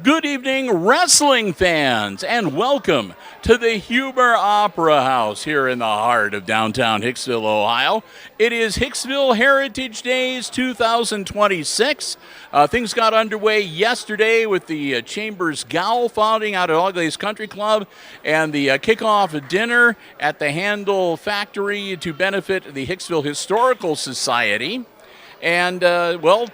Good evening, wrestling fans, and welcome to the Huber Opera House here in the heart of downtown Hicksville, Ohio. It is Hicksville Heritage Days 2026. Things got underway yesterday with the Chambers Gowl founding out at Olde's Country Club and the kickoff dinner at the Handle Factory to benefit the Hicksville Historical Society. And,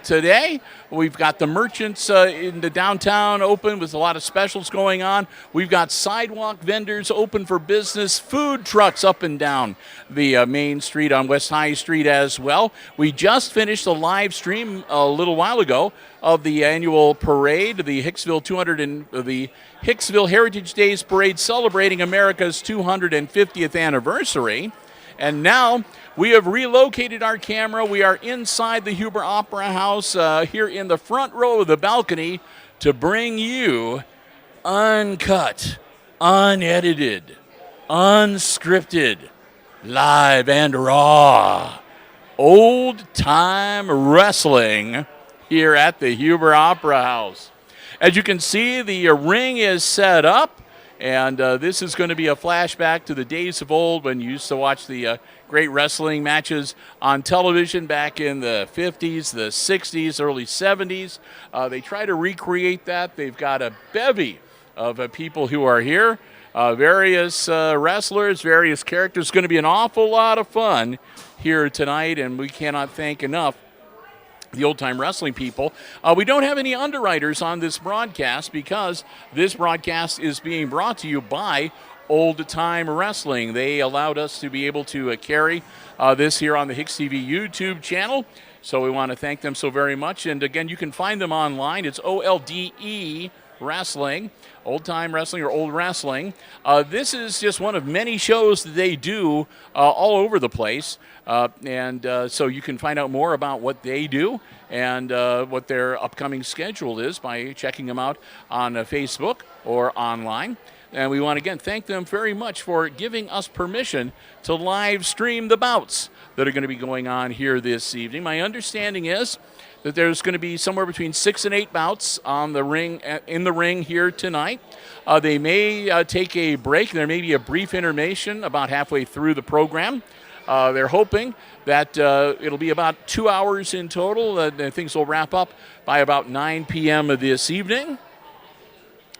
today we've got the merchants in the downtown open with a lot of specials going on. We've got sidewalk vendors open for business, food trucks up and down the main street on West High Street as well. We just finished a live stream a little while ago of the annual parade, the Hicksville Heritage Days Parade celebrating America's 250th anniversary. And now we have relocated our camera. We are inside the Huber Opera House here in the front row of the balcony to bring you uncut, unedited, unscripted, live and raw, old-time wrestling here at the Huber Opera House. As you can see, the ring is set up. And this is going to be a flashback to the days of old when you used to watch the great wrestling matches on television back in the 50s, the 60s, early 70s. They try to recreate that. They've got a bevy of people who are here, various wrestlers, various characters. It's going to be an awful lot of fun here tonight, and we cannot thank enough the old-time wrestling people. We don't have any underwriters on this broadcast because this broadcast is being brought to you by Old-Time Wrestling. They allowed us to be able to carry this here on the HIX-TV YouTube channel, so we want to thank them so very much. And again, you can find them online. It's OLDE Wrestling, Old Time Wrestling or Old Wrestling. This is just one of many shows that they do all over the place. So you can find out more about what they do and what their upcoming schedule is by checking them out on Facebook or online. And we want to, again, thank them very much for giving us permission to live stream the bouts that are going to be going on here this evening. My understanding is that there's going to be somewhere between 6 and 8 bouts on the ring, in the ring here tonight. They may take a break. There may be a brief intermission about halfway through the program. They're hoping that it'll be about 2 hours in total. Things will wrap up by about 9 p.m. of this evening.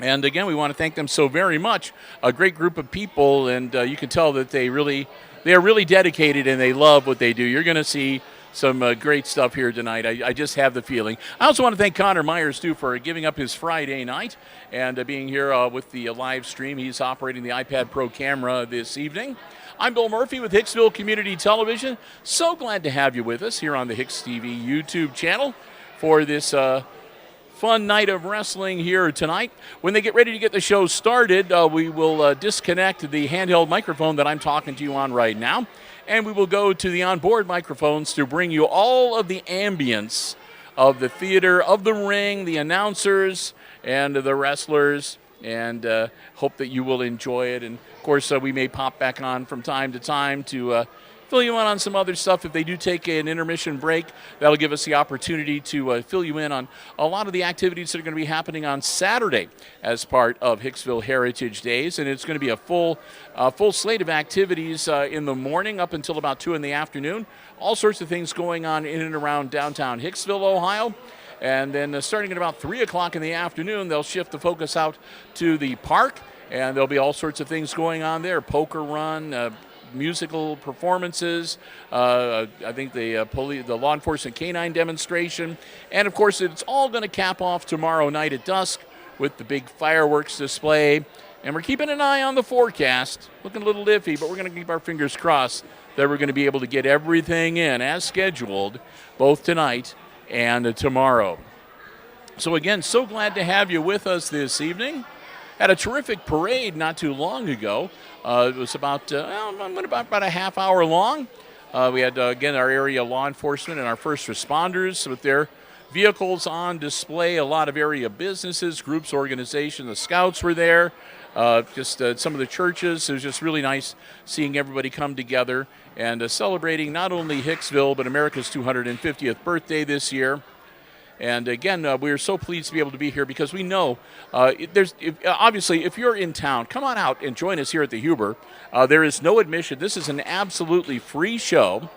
And again, we want to thank them so very much. A great group of people, and you can tell that they are really dedicated and they love what they do. You're going to see some great stuff here tonight. I just have the feeling. I also want to thank Connor Myers, too, for giving up his Friday night and being here with the live stream. He's operating the iPad Pro camera this evening. I'm Bill Murphy with Hicksville Community Television. So glad to have you with us here on the HIX-TV YouTube channel for this fun night of wrestling here tonight. When they get ready to get the show started, we will disconnect the handheld microphone that I'm talking to you on right now, and we will go to the onboard microphones to bring you all of the ambience of the theater, of the ring, the announcers, and the wrestlers, and hope that you will enjoy it. And, of course, we may pop back on from time to time to fill you in on some other stuff. If they do take an intermission break, that'll give us the opportunity to fill you in on a lot of the activities that are going to be happening on Saturday as part of Hicksville Heritage Days. And it's going to be a full slate of activities in the morning up until about 2 in the afternoon. All sorts of things going on in and around downtown Hicksville, Ohio. And then starting at about 3 o'clock in the afternoon, they'll shift the focus out to the park. And there'll be all sorts of things going on there, poker run, musical performances, I think the law enforcement canine demonstration, and of course it's all going to cap off tomorrow night at dusk with the big fireworks display. And we're keeping an eye on the forecast, looking a little iffy, but we're going to keep our fingers crossed that we're going to be able to get everything in as scheduled, both tonight and tomorrow. So again, so glad to have you with us this evening. Had a terrific parade not too long ago. It was about a half hour long. We had, again, our area law enforcement and our first responders with their vehicles on display. A lot of area businesses, groups, organizations. The scouts were there. Some of the churches. It was just really nice seeing everybody come together and celebrating not only Hicksville, but America's 250th birthday this year. And again, we are so pleased to be able to be here because we know obviously if you're in town, come on out and join us here at the Huber. There is no admission. This is an absolutely free show.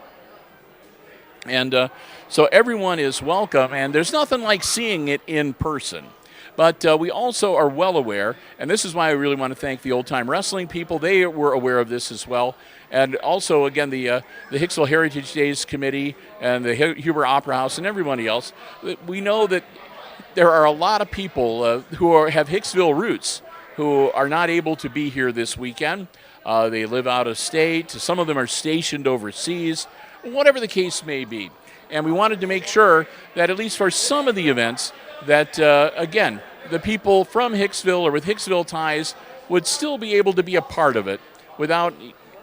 And so everyone is welcome, and there's nothing like seeing it in person. But we also are well aware, and this is why I really want to thank the Old Time Wrestling people. They were aware of this as well. And also, again, the Hicksville Heritage Days Committee and the Huber Opera House and everybody else. We know that there are a lot of people who have Hicksville roots who are not able to be here this weekend. They live out of state. Some of them are stationed overseas, whatever the case may be. And we wanted to make sure that at least for some of the events that, again, the people from Hicksville or with Hicksville ties would still be able to be a part of it without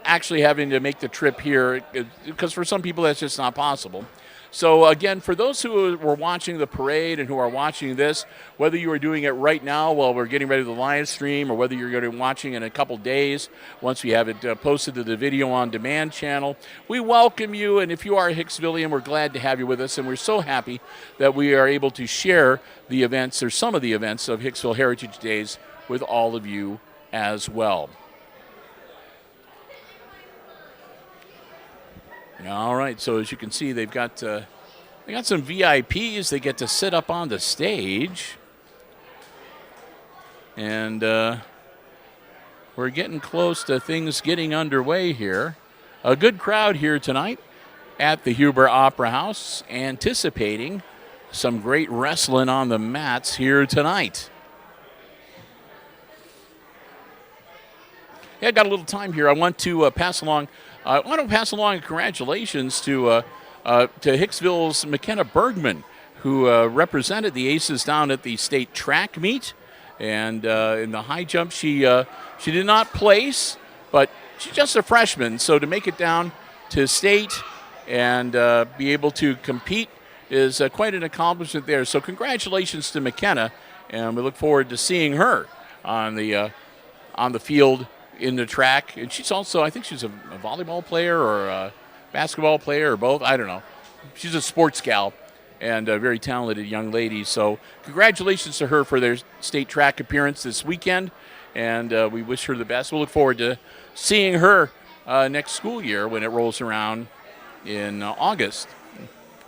actually having to make the trip here, because for some people that's just not possible. So again, for those who were watching the parade and who are watching this, whether you are doing it right now while we're getting ready to the live stream, or whether you're going to be watching in a couple days once we have it posted to the Video on Demand channel, we welcome you. And if you are a Hicksvillian, we're glad to have you with us. And we're so happy that we are able to share the events, or some of the events, of Hicksville Heritage Days with all of you as well. All right, so as you can see, they got some VIPs. They get to sit up on the stage. And we're getting close to things getting underway here. A good crowd here tonight at the Huber Opera House, anticipating some great wrestling on the mats here tonight. Yeah, I got a little time here. I want to pass along congratulations to Hicksville's McKenna Bergman, who represented the Aces down at the state track meet. And in the high jump, she did not place, but she's just a freshman. So to make it down to state and be able to compete is quite an accomplishment there. So congratulations to McKenna, and we look forward to seeing her on the field in the track. And she's also, I think she's a volleyball player or a basketball player or both. I don't know. She's a sports gal and a very talented young lady. So congratulations to her for their state track appearance this weekend. And we wish her the best. We'll look forward to seeing her next school year when it rolls around in August.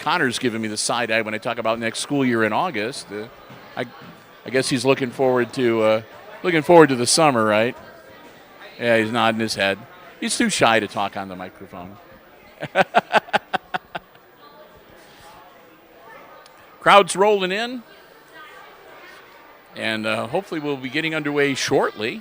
Connor's giving me the side eye when I talk about next school year in August. I guess he's looking forward to the summer, right? Yeah, he's nodding his head. He's too shy to talk on the microphone. Crowd's rolling in, and hopefully we'll be getting underway shortly.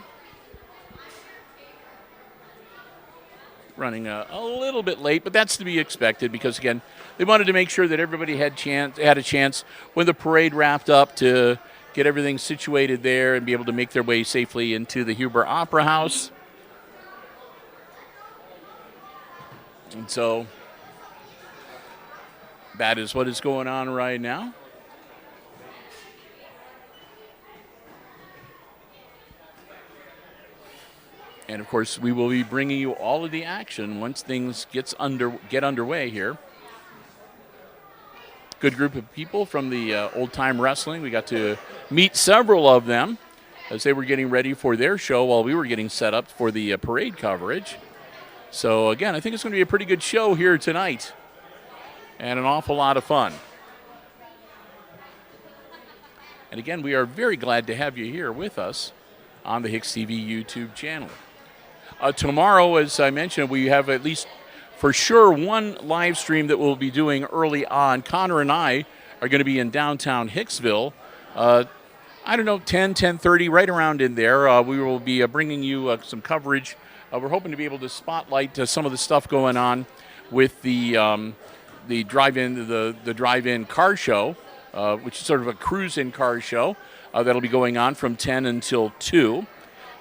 Running a little bit late, but that's to be expected because, again, they wanted to make sure that everybody had a chance when the parade wrapped up to get everything situated there and be able to make their way safely into the Huber Opera House. And so that is what is going on right now. And, of course, we will be bringing you all of the action once things get underway here. Good group of people from the Old Time Wrestling. We got to meet several of them as they were getting ready for their show while we were getting set up for the parade coverage. So, again, I think it's going to be a pretty good show here tonight and an awful lot of fun. And, again, we are very glad to have you here with us on the HIX-TV YouTube channel. Tomorrow, as I mentioned, we have at least for sure one live stream that we'll be doing early on. Connor and I are going to be in downtown Hicksville. I don't know, 10:30, right around in there. We will be bringing you some coverage. We're hoping to be able to spotlight some of the stuff going on with the drive-in car show, which is sort of a cruise-in car show that'll be going on from 10 until 2.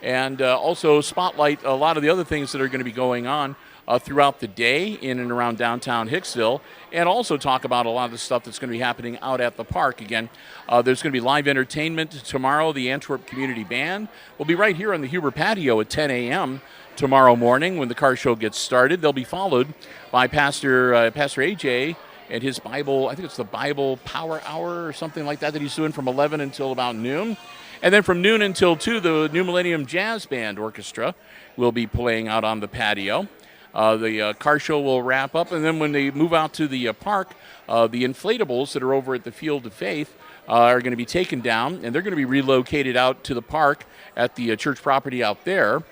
And also spotlight a lot of the other things that are going to be going on throughout the day in and around downtown Hicksville, and also talk about a lot of the stuff that's going to be happening out at the park. Again, there's going to be live entertainment tomorrow. The Antwerp Community Band will be right here on the Huber patio at 10 a.m. tomorrow morning when the car show gets started. They'll be followed by Pastor AJ and his Bible, I think it's the Bible Power Hour or something like that he's doing from 11 until about noon. And then from noon until 2, the New Millennium Jazz Band Orchestra will be playing out on the patio. The car show will wrap up, and then when they move out to the park, the inflatables that are over at the Field of Faith are going to be taken down, and they're going to be relocated out to the park at the church property out there.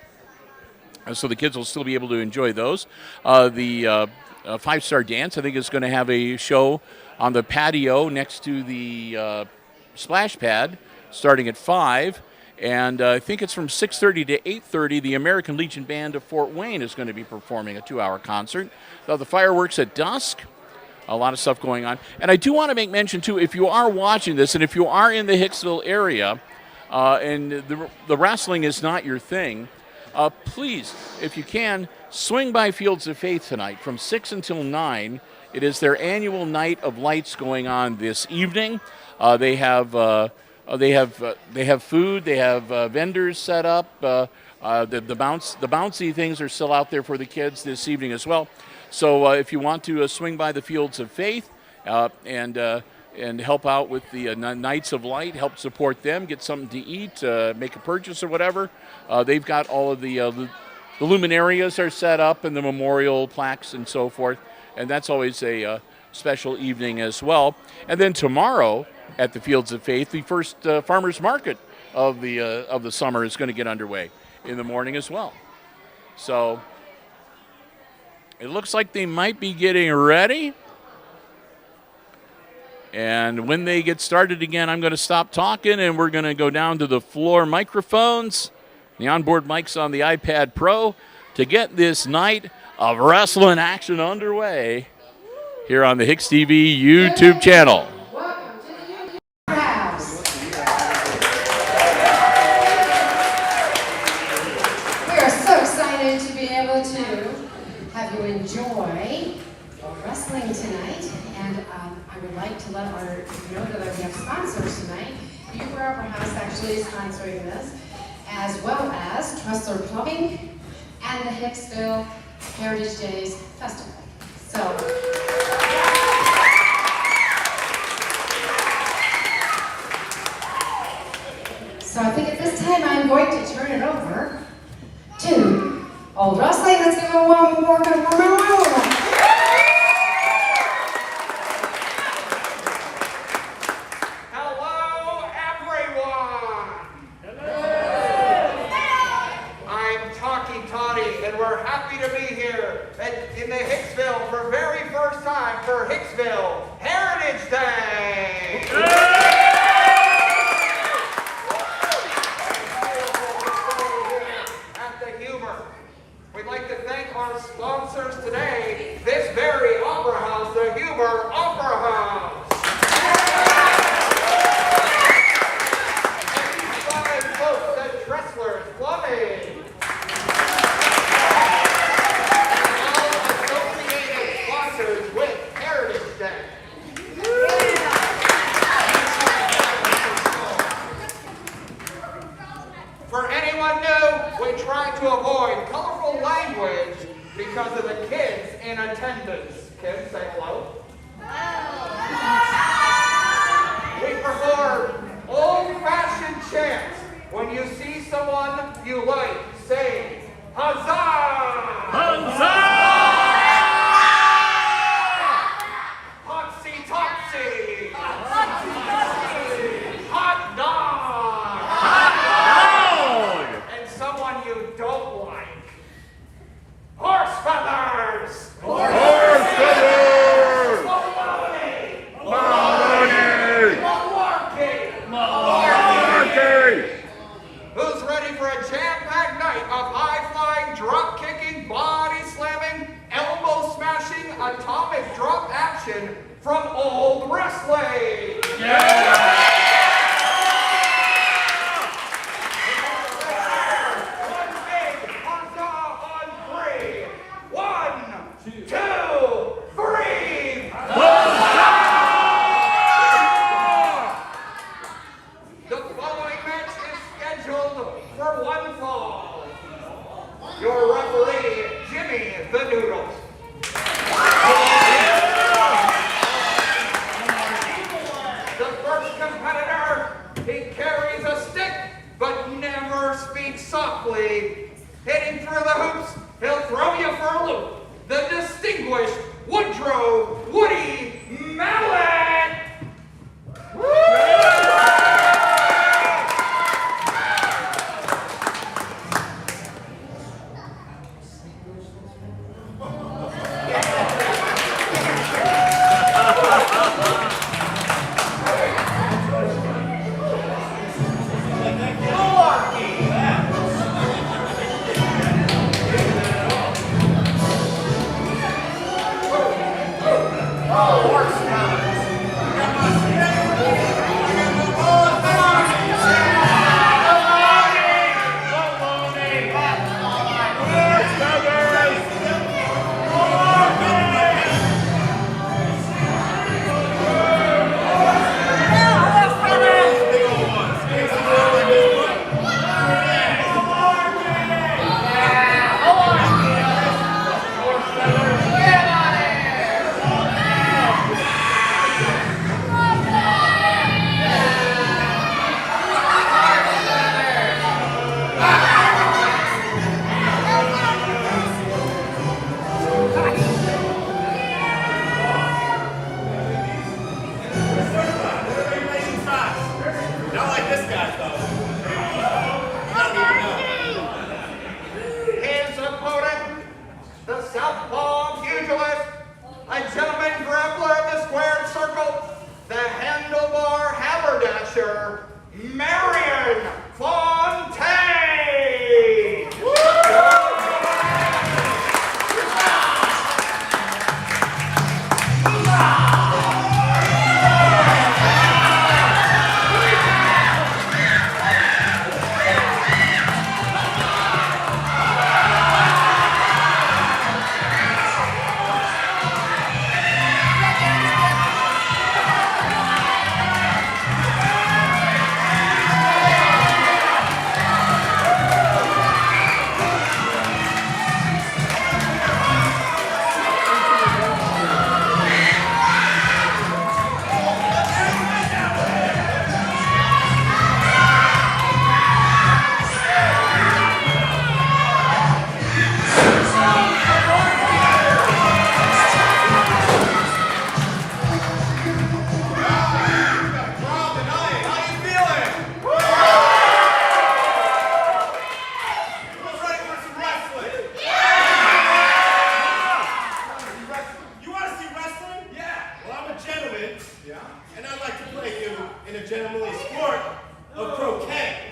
So the kids will still be able to enjoy those. The Five-Star Dance, I think, is going to have a show on the patio next to the splash pad starting at 5. And I think it's from 6:30 to 8:30. The American Legion Band of Fort Wayne is going to be performing a 2-hour concert. The fireworks at dusk. A lot of stuff going on. And I do want to make mention, too, if you are watching this and if you are in the Hicksville area and the wrestling is not your thing, please, if you can, swing by Fields of Faith tonight from 6 until 9. It is their annual Night of Lights going on this evening. They have food. They have vendors set up. The bouncy things are still out there for the kids this evening as well. So if you want to swing by the Fields of Faith and help out with the Nights of Light, help support them, get something to eat, make a purchase or whatever, they've got all of the luminarias are set up and the memorial plaques and so forth. And that's always a special evening as well. And then tomorrow at the Fields of Faith, the first farmers market of the summer is going to get underway in the morning as well. So it looks like they might be getting ready. And when they get started again, I'm going to stop talking and we're going to go down to the floor microphones, the onboard mics on the iPad Pro to get this night of wrestling action underway here on the HIX-TV YouTube channel. Welcome to the YouTube house. We are so excited to be able to have you enjoy wrestling tonight, and I would like to let our know that we have sponsors tonight. Huber Opera House actually is sponsoring this, as well as Tressler Plumbing and the Hicksville Heritage Days Festival. So I think at this time I'm going to turn it over to Old Wrestling. Let's give a warm welcome. Hello, everyone. I'm Talkie Toddy, and we're happy to be here in the Hicksville for very first time for Hicksville Heritage Day. We'd like to thank our sponsors today, this very opera house, the Huber Opera House. And these fine folks at Tressler's Plumbing. All associated sponsors with Heritage Day. For anyone new, we try to avoid colorful language because of the kids in attendance. Kids, say hello. We perform old-fashioned chants. When you see someone you like, say, huzzah! Huzzah! Hotsy-topsy! Hot dog! And someone you don't like. Horse feathers! Horse feathers! Baloney! Baloney! Malarkey! Malarkey! Who's ready for a jam-packed night of high-flying, drop-kicking, body-slamming, elbow-smashing, atomic drop action from Old Wrestling? Yeah! Your referee, Jimmy the Noodles. His opponent, the southpaw pugilist, a gentleman grappler of the squared circle, the handlebar haberdasher, Marion Fontaine. And I'd like to play you in a gentlemanly sport of croquet.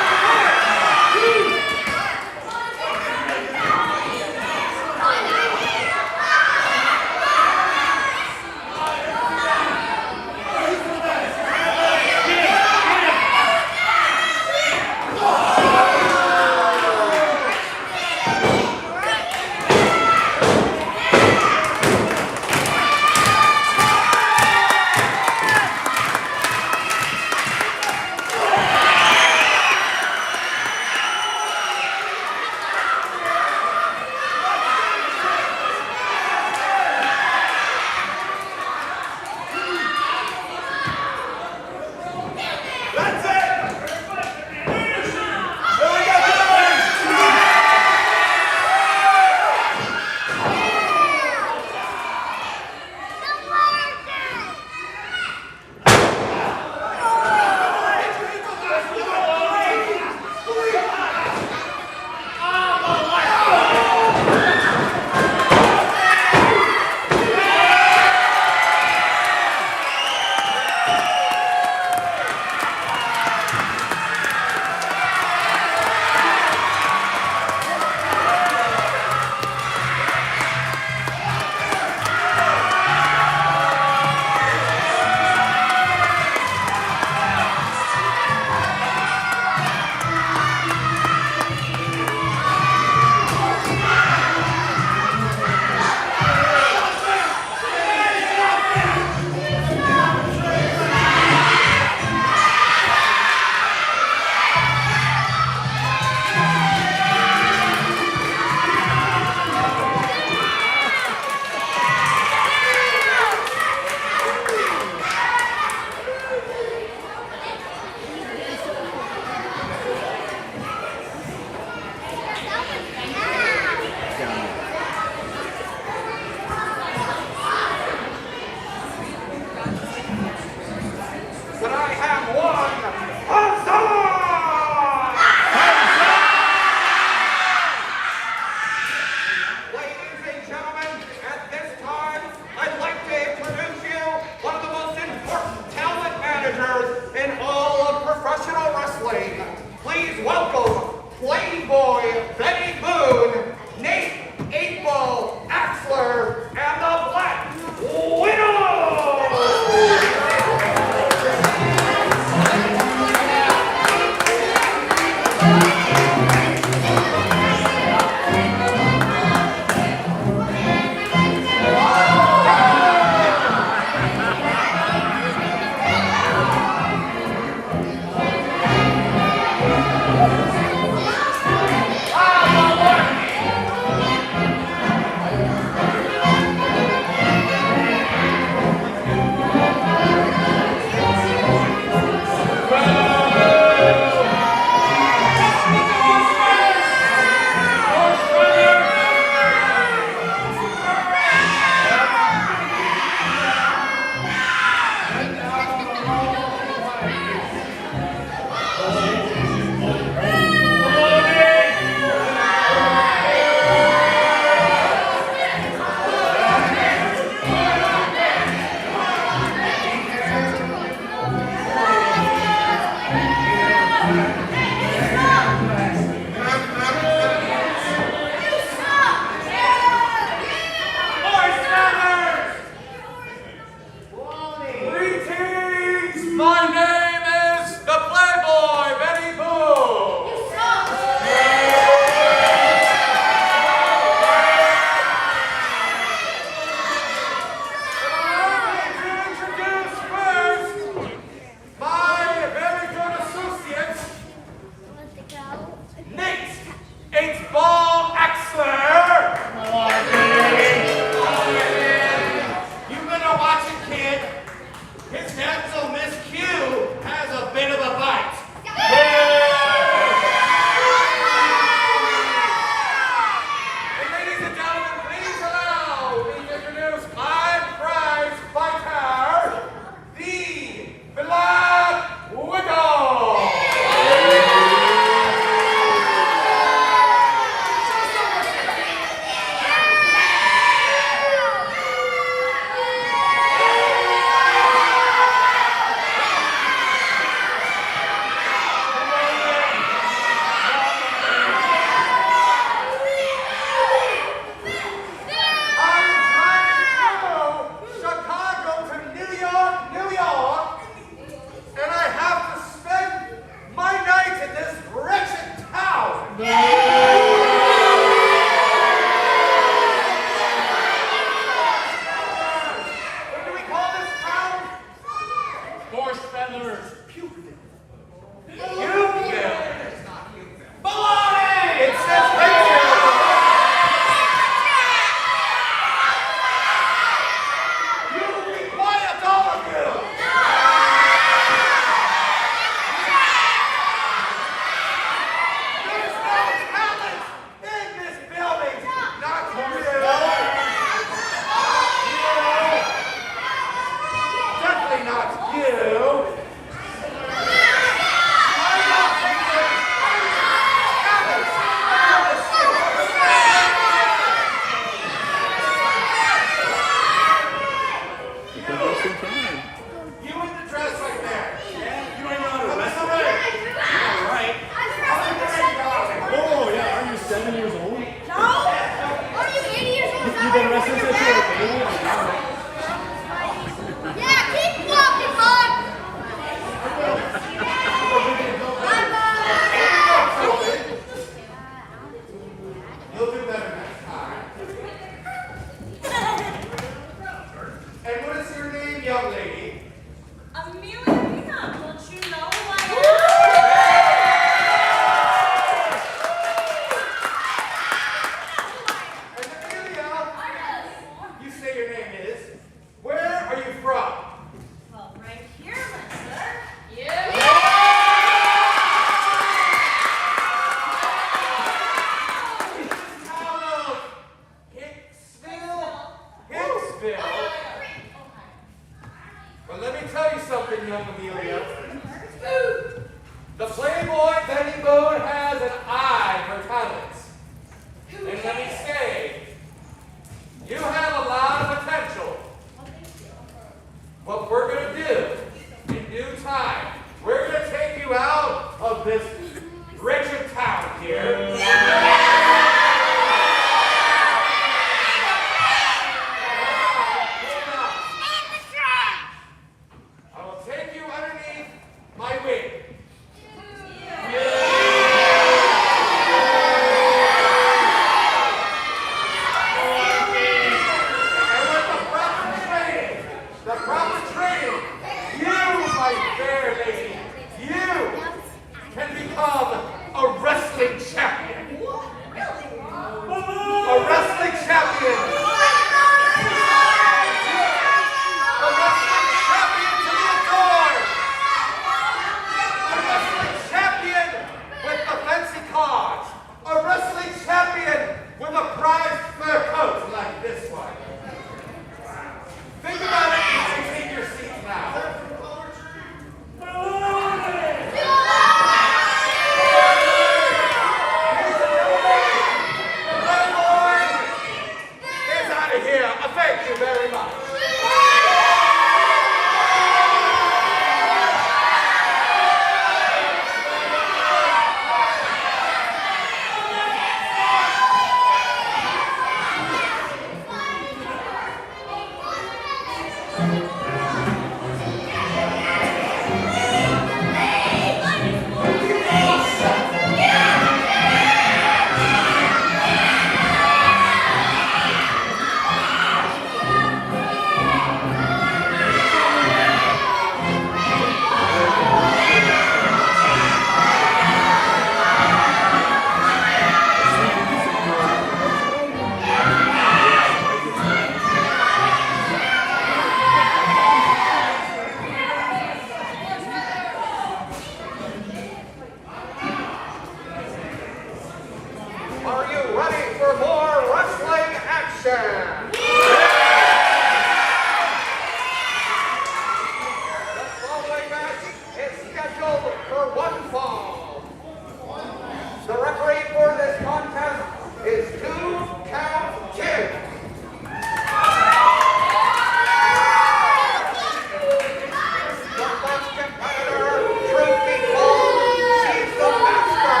She's the master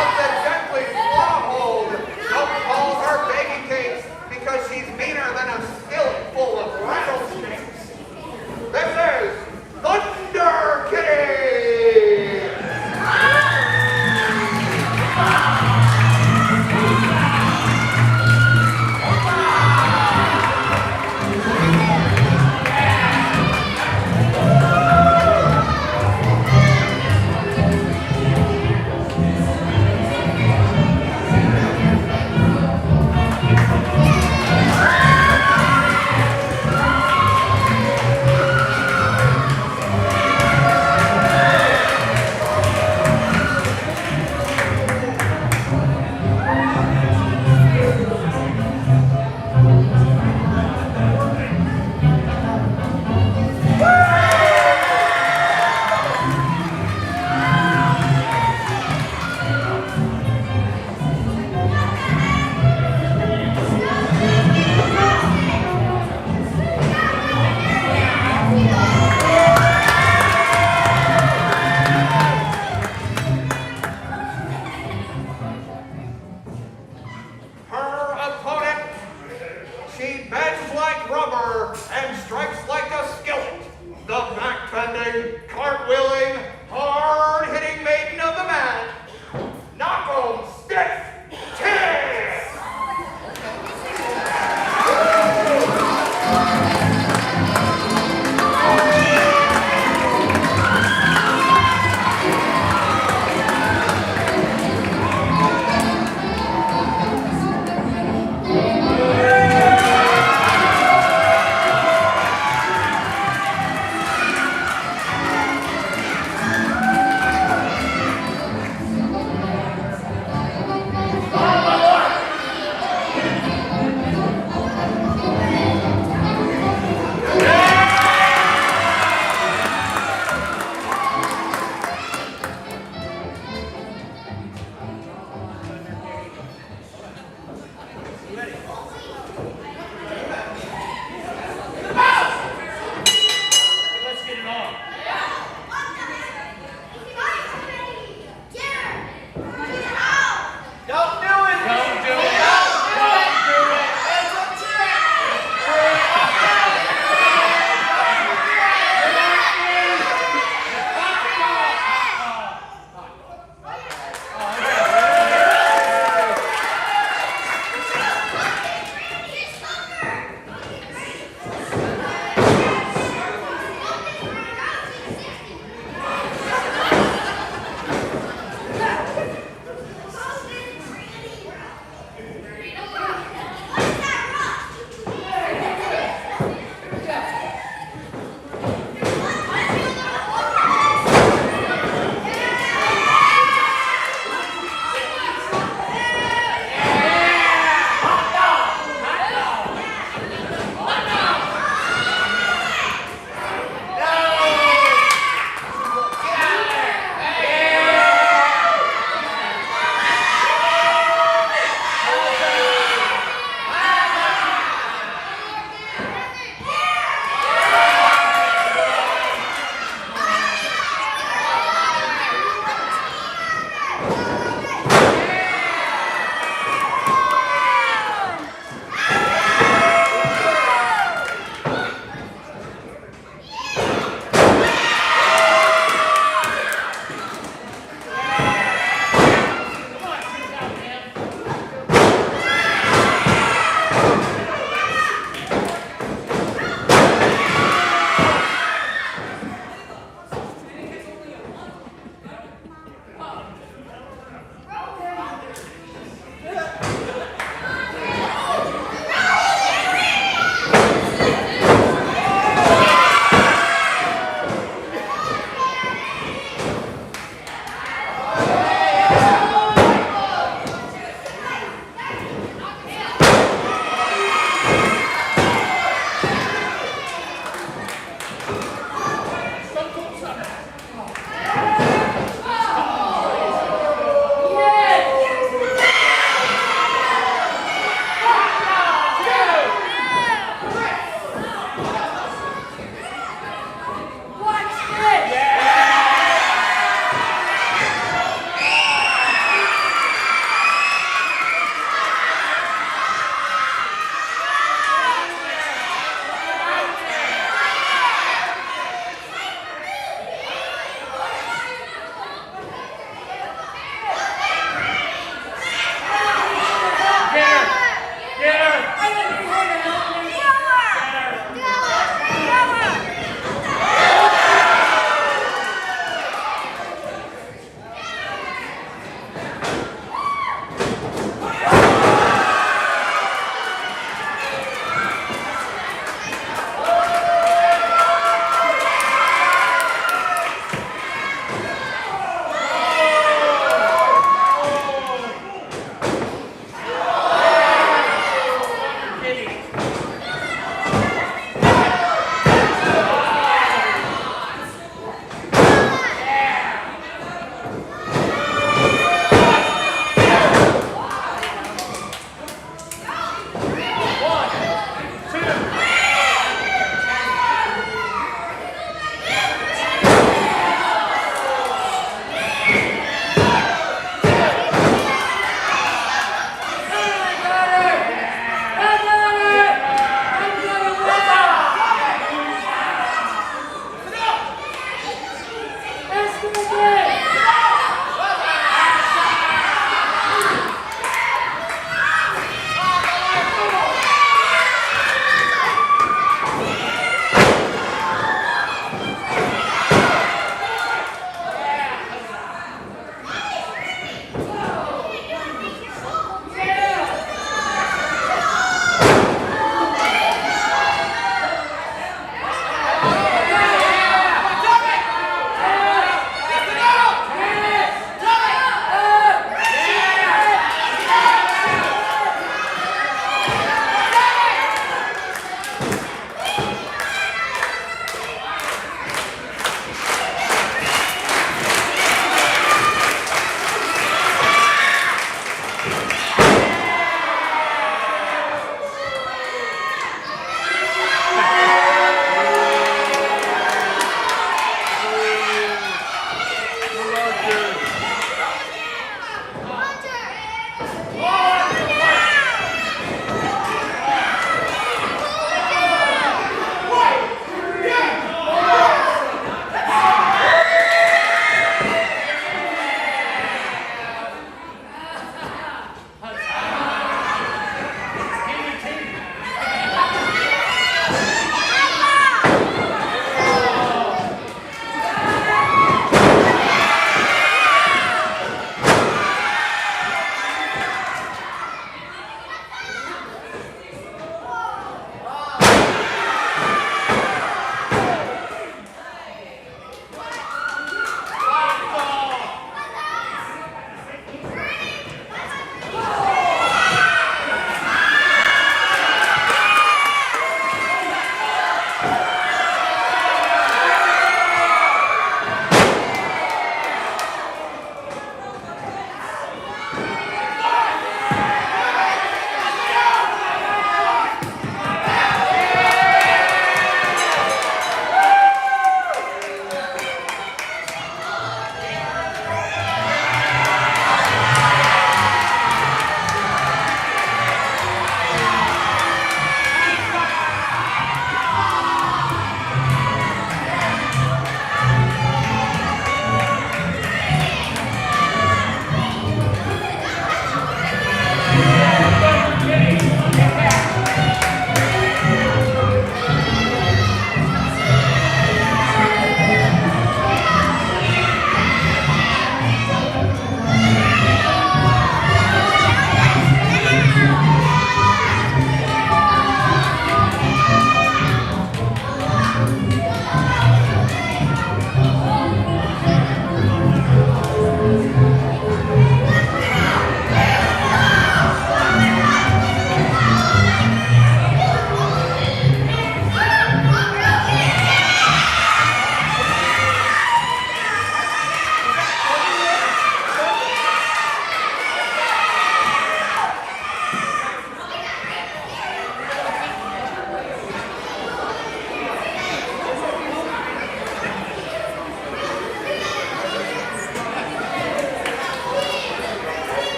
of the gently clawhold.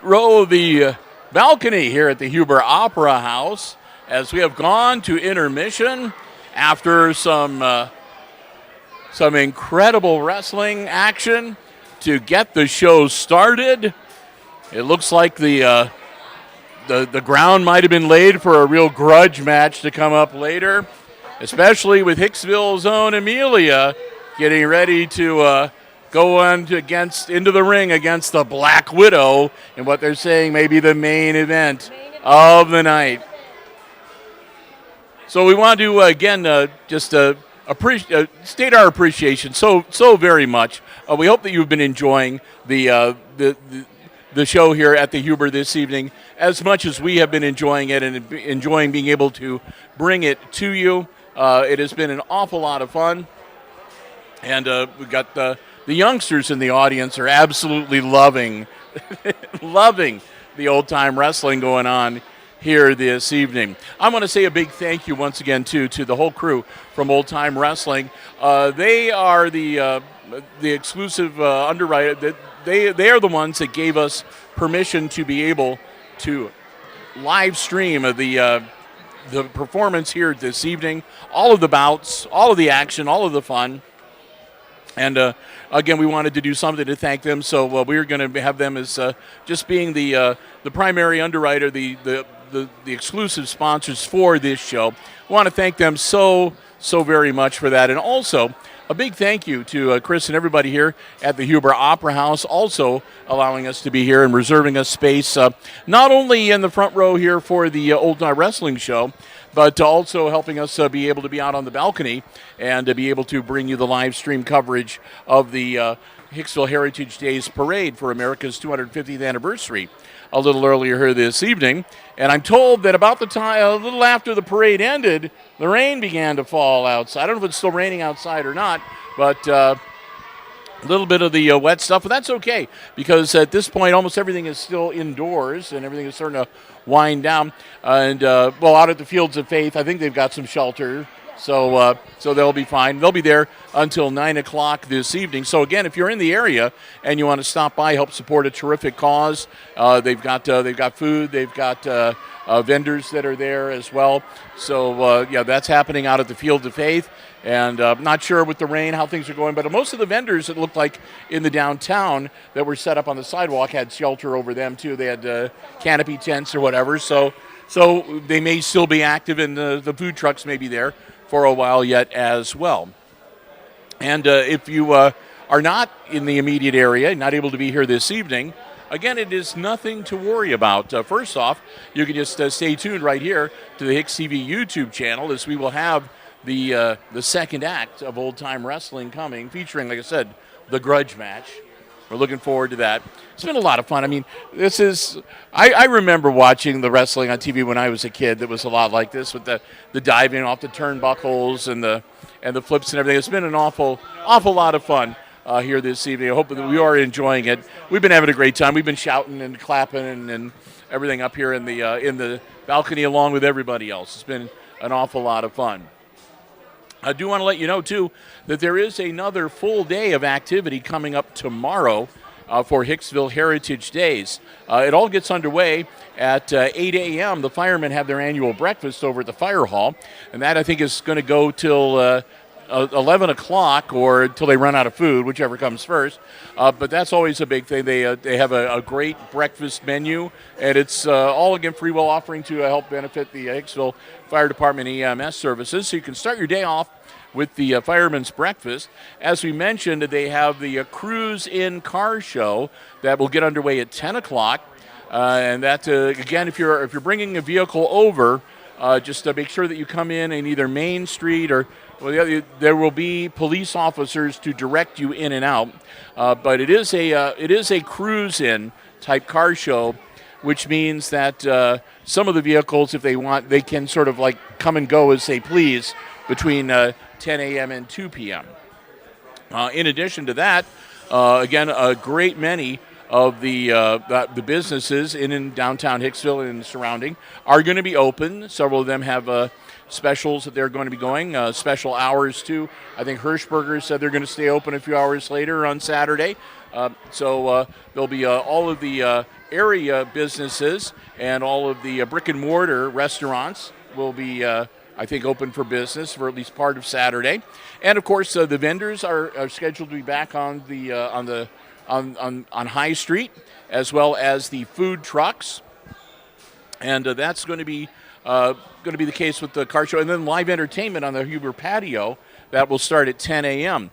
row of the balcony here at the Huber Opera House as we have gone to intermission after some incredible wrestling action to get the show started. It looks like the ground might have been laid for a real grudge match to come up later, especially with Hicksville's own Amelia getting ready to go on into the ring against the Black Widow in what they're saying may be the main event of the night. So we want to again just state our appreciation so very much. We hope that you've been enjoying the show here at the Huber this evening as much as we have been enjoying it and enjoying being able to bring it to you. It has been an awful lot of fun, and we've got the youngsters in the audience are absolutely loving the old-time wrestling going on here this evening. I want to say a big thank you once again to the whole crew from Old Time Wrestling. They are the exclusive underwriter. They are the ones that gave us permission to be able to live stream the performance here this evening, all of the bouts, all of the action, all of the fun. And again, we wanted to do something to thank them, so we're going to have them as just being the primary underwriter, the exclusive sponsors for this show. We want to thank them so very much for that. And also, a big thank you to Chris and everybody here at the Huber Opera House, also allowing us to be here and reserving us space, not only in the front row here for the Old Time Wrestling show, but also helping us be able to be out on the balcony and to be able to bring you the live stream coverage of the Hicksville Heritage Days Parade for America's 250th anniversary a little earlier here this evening. And I'm told that about the time, a little after the parade ended, the rain began to fall outside. I don't know if it's still raining outside or not, but a little bit of the wet stuff, but that's okay because at this point almost everything is still indoors and everything is starting to wind down. And, out at the Fields of Faith, I think they've got some shelter. So they'll be fine. They'll be there until 9 o'clock this evening. So, again, if you're in the area and you want to stop by, help support a terrific cause, they've got food. They've got vendors that are there as well. So, that's happening out at the Field of Faith. And I'm not sure with the rain how things are going, but most of the vendors, it looked like in the downtown that were set up on the sidewalk had shelter over them, too. They had canopy tents or whatever. So they may still be active, and the food trucks may be there for a while yet as well. And if you are not in the immediate area, not able to be here this evening, again, it is nothing to worry about. First off, you can just stay tuned right here to the HIX-TV YouTube channel as we will have the second act of Old Time Wrestling coming, featuring, like I said, the grudge match. We're looking forward to that. It's been a lot of fun. I mean, I remember watching the wrestling on TV when I was a kid that was a lot like this with the diving off the turnbuckles and the flips and everything. It's been an awful lot of fun here this evening. I hope that we are enjoying it. We've been having a great time. We've been shouting and clapping and everything up here in the balcony along with everybody else. It's been an awful lot of fun. I do want to let you know, too, that there is another full day of activity coming up tomorrow for Hicksville Heritage Days. It all gets underway at 8 a.m. The firemen have their annual breakfast over at the fire hall, and that, I think, is going to go till 11 o'clock or until they run out of food, whichever comes first. But that's always a big thing. They have a great breakfast menu, and it's all, again, free will offering to help benefit the Hicksville Fire Department EMS services. So you can start your day off with the fireman's breakfast. As we mentioned, they have the Cruise In Car Show that will get underway at 10 o'clock. And that, again, if you're bringing a vehicle over, just make sure that you come in either Main Street or there will be police officers to direct you in and out. But it is a cruise-in type car show, which means that some of the vehicles, if they want, they can sort of like come and go as they please between 10 a.m. and 2 p.m. In addition to that, again, a great many of the businesses in downtown Hicksville and surrounding are going to be open. Several of them have specials that they're going to be going, special hours too. I think Hirschberger said they're going to stay open a few hours later on Saturday. So there'll be all of the area businesses and all of the brick and mortar restaurants will be, I think, open for business for at least part of Saturday. And of course, the vendors are scheduled to be back on the on High Street, as well as the food trucks. And that's going to be the case with the car show, and then live entertainment on the Huber patio. That will start at 10 a.m.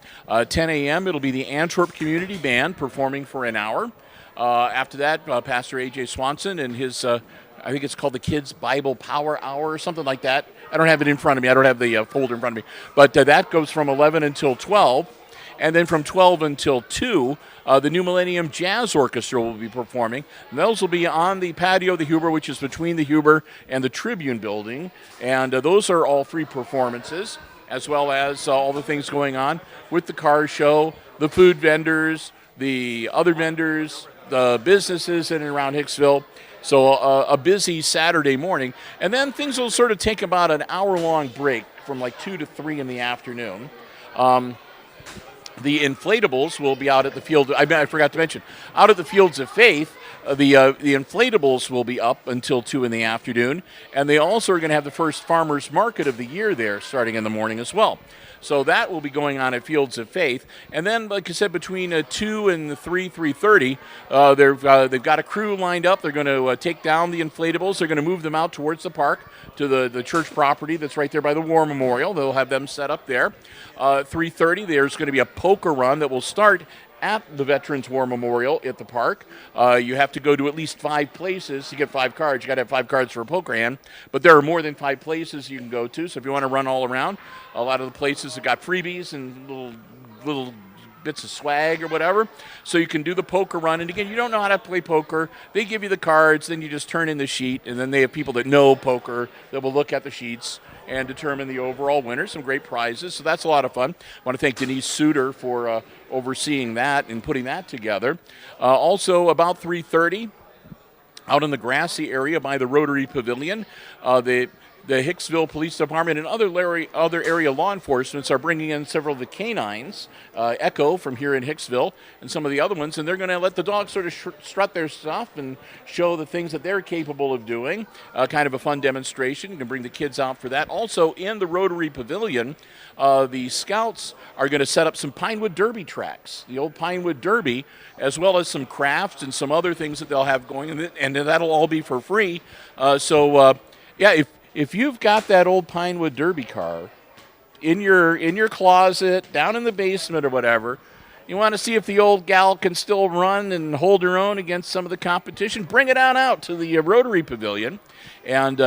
10 a.m. It'll be the Antwerp Community Band performing for an hour. After that, Pastor A.J. Swanson and his, I think it's called the Kids Bible Power Hour or something like that. I don't have it in front of me. I don't have the folder in front of me. But that goes from 11 until 12. And then from 12 until 2, the New Millennium Jazz Orchestra will be performing. And those will be on the patio of the Huber, which is between the Huber and the Tribune building. And those are all free performances, as well as all the things going on with the car show, the food vendors, the other vendors, the businesses in and around Hicksville. So a busy Saturday morning. And then things will sort of take about an hour-long break from like 2 to 3 in the afternoon. The inflatables will be out at the field. I forgot to mention, out at the Fields of Faith, the inflatables will be up until 2 in the afternoon, and they also are going to have the first farmers market of the year there starting in the morning as well. So that will be going on at Fields of Faith. And then, like I said, between 2 and 3:30, they've got a crew lined up. They're going to take down the inflatables. They're going to move them out towards the park to the church property that's right there by the War Memorial. They'll have them set up there. 3:30, there's going to be a poker run that will start at the Veterans War Memorial at the park. You have to go to at least 5 places to get 5 cards. You got to have 5 cards for a poker hand, but there are more than 5 places you can go to. So if you want to run all around, a lot of the places have got freebies and little bits of swag or whatever. So you can do the poker run. And again, you don't know how to play poker. They give you the cards, then you just turn in the sheet, and then they have people that know poker that will look at the sheets and determine the overall winner. Some great prizes, so that's a lot of fun. I want to thank Denise Suter for overseeing that and putting that together. Also, about 3:30, out in the grassy area by the Rotary Pavilion, the Hicksville Police Department and other area law enforcement are bringing in several of the canines, Echo from here in Hicksville, and some of the other ones, and they're going to let the dogs sort of strut their stuff and show the things that they're capable of doing. Kind of a fun demonstration. You can bring the kids out for that. Also, in the Rotary Pavilion, the Scouts are going to set up some Pinewood Derby tracks, the old Pinewood Derby, as well as some crafts and some other things that they'll have going, and that'll all be for free. If you've got that old Pinewood Derby car in your closet, down in the basement or whatever, you want to see if the old gal can still run and hold her own against some of the competition, bring it on out to the Rotary Pavilion. And,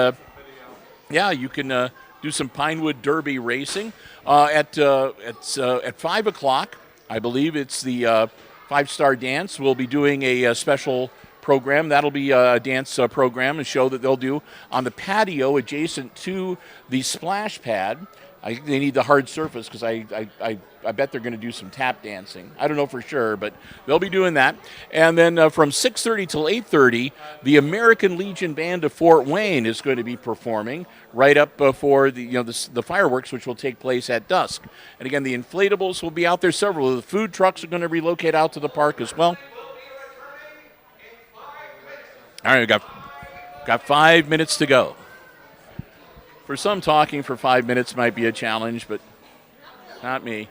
you can do some Pinewood Derby racing. At 5 o'clock, I believe it's the 5-Star Dance. We'll be doing a special program. That'll be a dance program, a show that they'll do on the patio adjacent to the splash pad. I think they need the hard surface because I bet they're going to do some tap dancing. I don't know for sure, but they'll be doing that. And then from 6:30 till 8:30, the American Legion Band of Fort Wayne is going to be performing right up before the fireworks, which will take place at dusk. And again, the inflatables will be out there. Several of the food trucks are going to relocate out to the park as well. All right, we got 5 minutes to go. For some, talking for 5 minutes might be a challenge, but not me.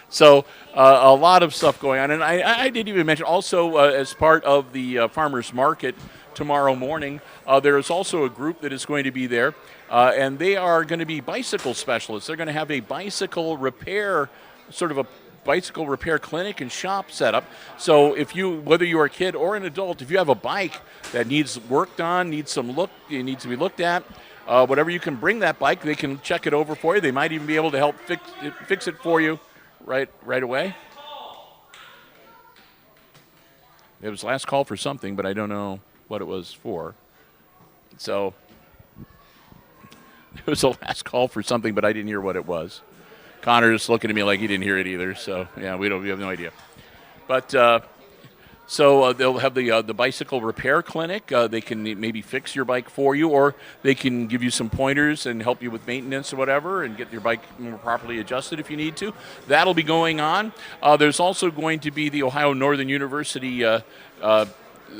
So a lot of stuff going on. And I didn't even mention also as part of the farmers market tomorrow morning, there is also a group that is going to be there, and they are going to be bicycle specialists. They're going to have a bicycle repair, sort of a bicycle repair clinic and shop set up. So whether you're a kid or an adult, if you have a bike that needs worked on, needs to be looked at, whatever, you can bring that bike. They can check it over for you. They might even be able to help fix it for you right away. It was last call for something, but I don't know what it was for. So it was a last call for something, but I didn't hear what it was. Connor's looking at me like he didn't hear it either. So yeah, we have no idea. But So they'll have the bicycle repair clinic. They can maybe fix your bike for you, or they can give you some pointers and help you with maintenance or whatever, and get your bike more properly adjusted if you need to. That'll be going on. There's also going to be the Ohio Northern University are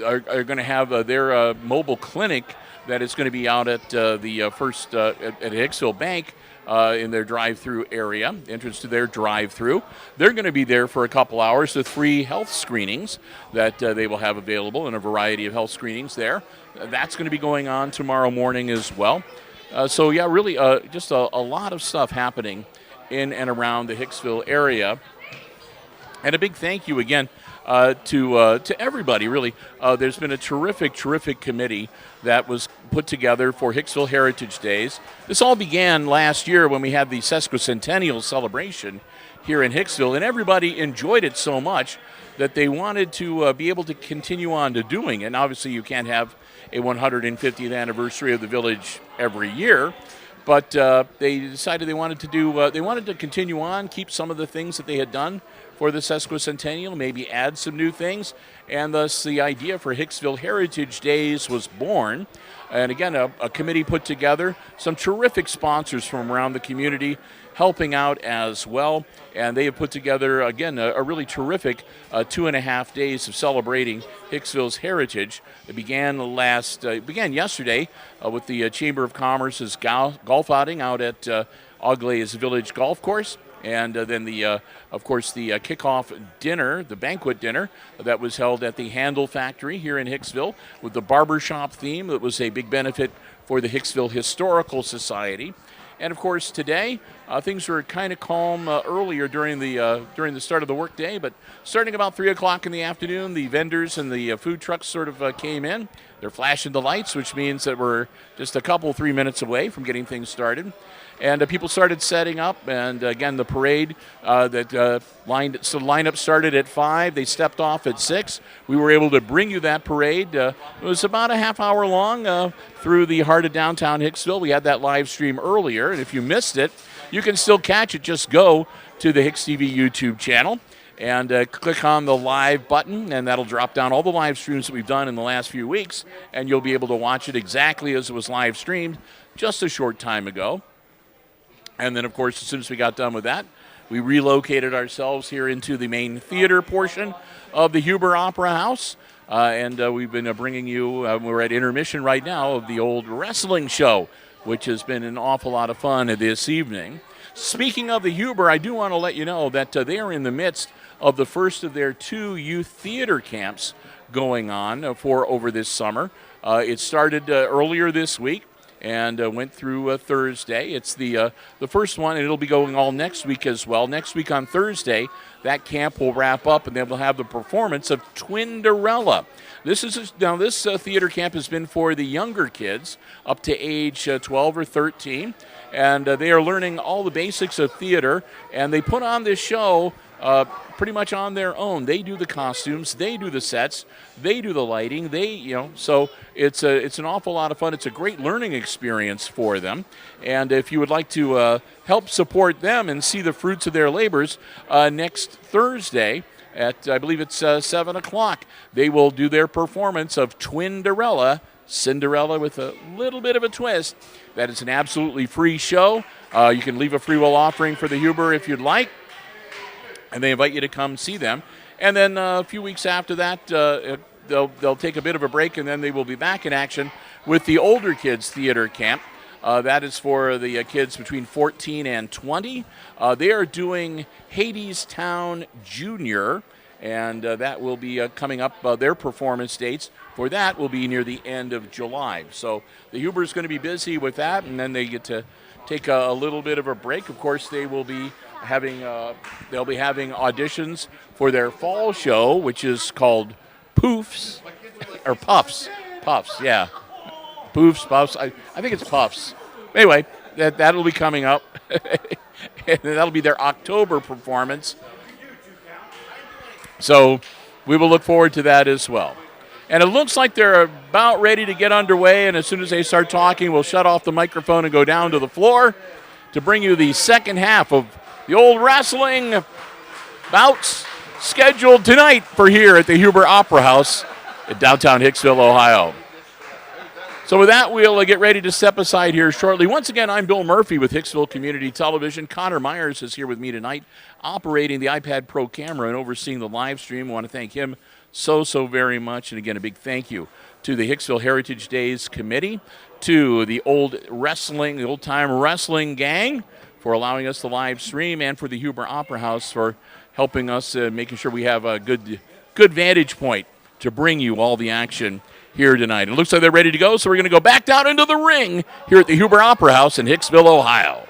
going to have their mobile clinic that is going to be out at the first at Hicksville Bank. In their drive-through area, entrance to their drive-through. They're going to be there for a couple hours with free health screenings that they will have available, and a variety of health screenings there. That's going to be going on tomorrow morning as well. So yeah, really just a lot of stuff happening in and around the Hicksville area. And a big thank you again to everybody, really. There's been a terrific committee that was put together for Hicksville Heritage Days. This all began last year when we had the sesquicentennial celebration here in Hicksville, and everybody enjoyed it so much that they wanted to be able to continue on to doing it. And obviously you can't have a 150th anniversary of the village every year, but they decided they wanted to continue on, keep some of the things that they had done for the sesquicentennial, maybe add some new things, and thus the idea for Hicksville Heritage Days was born. And again, a committee put together, some terrific sponsors from around the community helping out as well, and they have put together, again, a really terrific 2.5 days of celebrating Hicksville's heritage. It began yesterday with the Chamber of Commerce's golf outing out at Ogle's Village Golf Course. And then, of course, the kickoff dinner, the banquet dinner that was held at the Handle Factory here in Hicksville with the barbershop theme. That was a big benefit for the Hicksville Historical Society. And, of course, today, things were kind of calm earlier during the start of the workday, but starting about 3 o'clock in the afternoon, the vendors and the food trucks sort of came in. They're flashing the lights, which means that we're just 3 minutes away from getting things started. And people started setting up, and again, the parade lineup started at 5. They stepped off at 6. We were able to bring you that parade. It was about a half hour long through the heart of downtown Hicksville. We had that live stream earlier, and if you missed it, you can still catch it. Just go to the HIX-TV YouTube channel and click on the live button, and that'll drop down all the live streams that we've done in the last few weeks, and you'll be able to watch it exactly as it was live streamed just a short time ago. And then, of course, as soon as we got done with that, we relocated ourselves here into the main theater portion of the Huber Opera House. And we've been bringing you, we're at intermission right now, of the old wrestling show, which has been an awful lot of fun this evening. Speaking of the Huber, I do want to let you know that they are in the midst of the first of their 2 youth theater camps going on for over this summer. It started earlier this week and went through Thursday. It's the first one, and it'll be going all next week as well. Next week on Thursday, that camp will wrap up, and then we'll have the performance of Twinderella. This theater camp has been for the younger kids up to age 12 or 13, and they are learning all the basics of theater, and they put on this show pretty much on their own. They do the costumes, they do the sets, they do the lighting, so it's an awful lot of fun. It's a great learning experience for them. And if you would like to help support them and see the fruits of their labors, next Thursday at, I believe it's 7 o'clock, they will do their performance of Twinderella, Cinderella with a little bit of a twist. That is an absolutely free show. You can leave a free will offering for the Huber if you'd like, and they invite you to come see them. And then a few weeks after that, they'll take a bit of a break, and then they will be back in action with the older kids theater camp. That is for the kids between 14 and 20. They are doing Hadestown Junior, and that will be coming up. Their performance dates for that will be near the end of July. So the Huber is going to be busy with that, and then they get to take a little bit of a break. Of course, they will be having auditions for their fall show, which is called Poofs or Puffs. Puffs, yeah. Poofs, Puffs. I think it's Puffs. Anyway, that'll be coming up. And that'll be their October performance. So we will look forward to that as well. And it looks like they're about ready to get underway, and as soon as they start talking, we'll shut off the microphone and go down to the floor to bring you the second half of the old wrestling bouts scheduled tonight for here at the Huber Opera House in downtown Hicksville, Ohio. So with that, we'll get ready to step aside here shortly. Once again, I'm Bill Murphy with Hicksville Community Television. Connor Myers is here with me tonight, operating the iPad Pro camera and overseeing the live stream. I want to thank him so very much. And again, a big thank you to the Hicksville Heritage Days Committee, to the old time wrestling gang for allowing us to live stream, and for the Huber Opera House for helping us, making sure we have a good vantage point to bring you all the action here tonight. It looks like they're ready to go, so we're going to go back down into the ring here at the Huber Opera House in Hicksville, Ohio.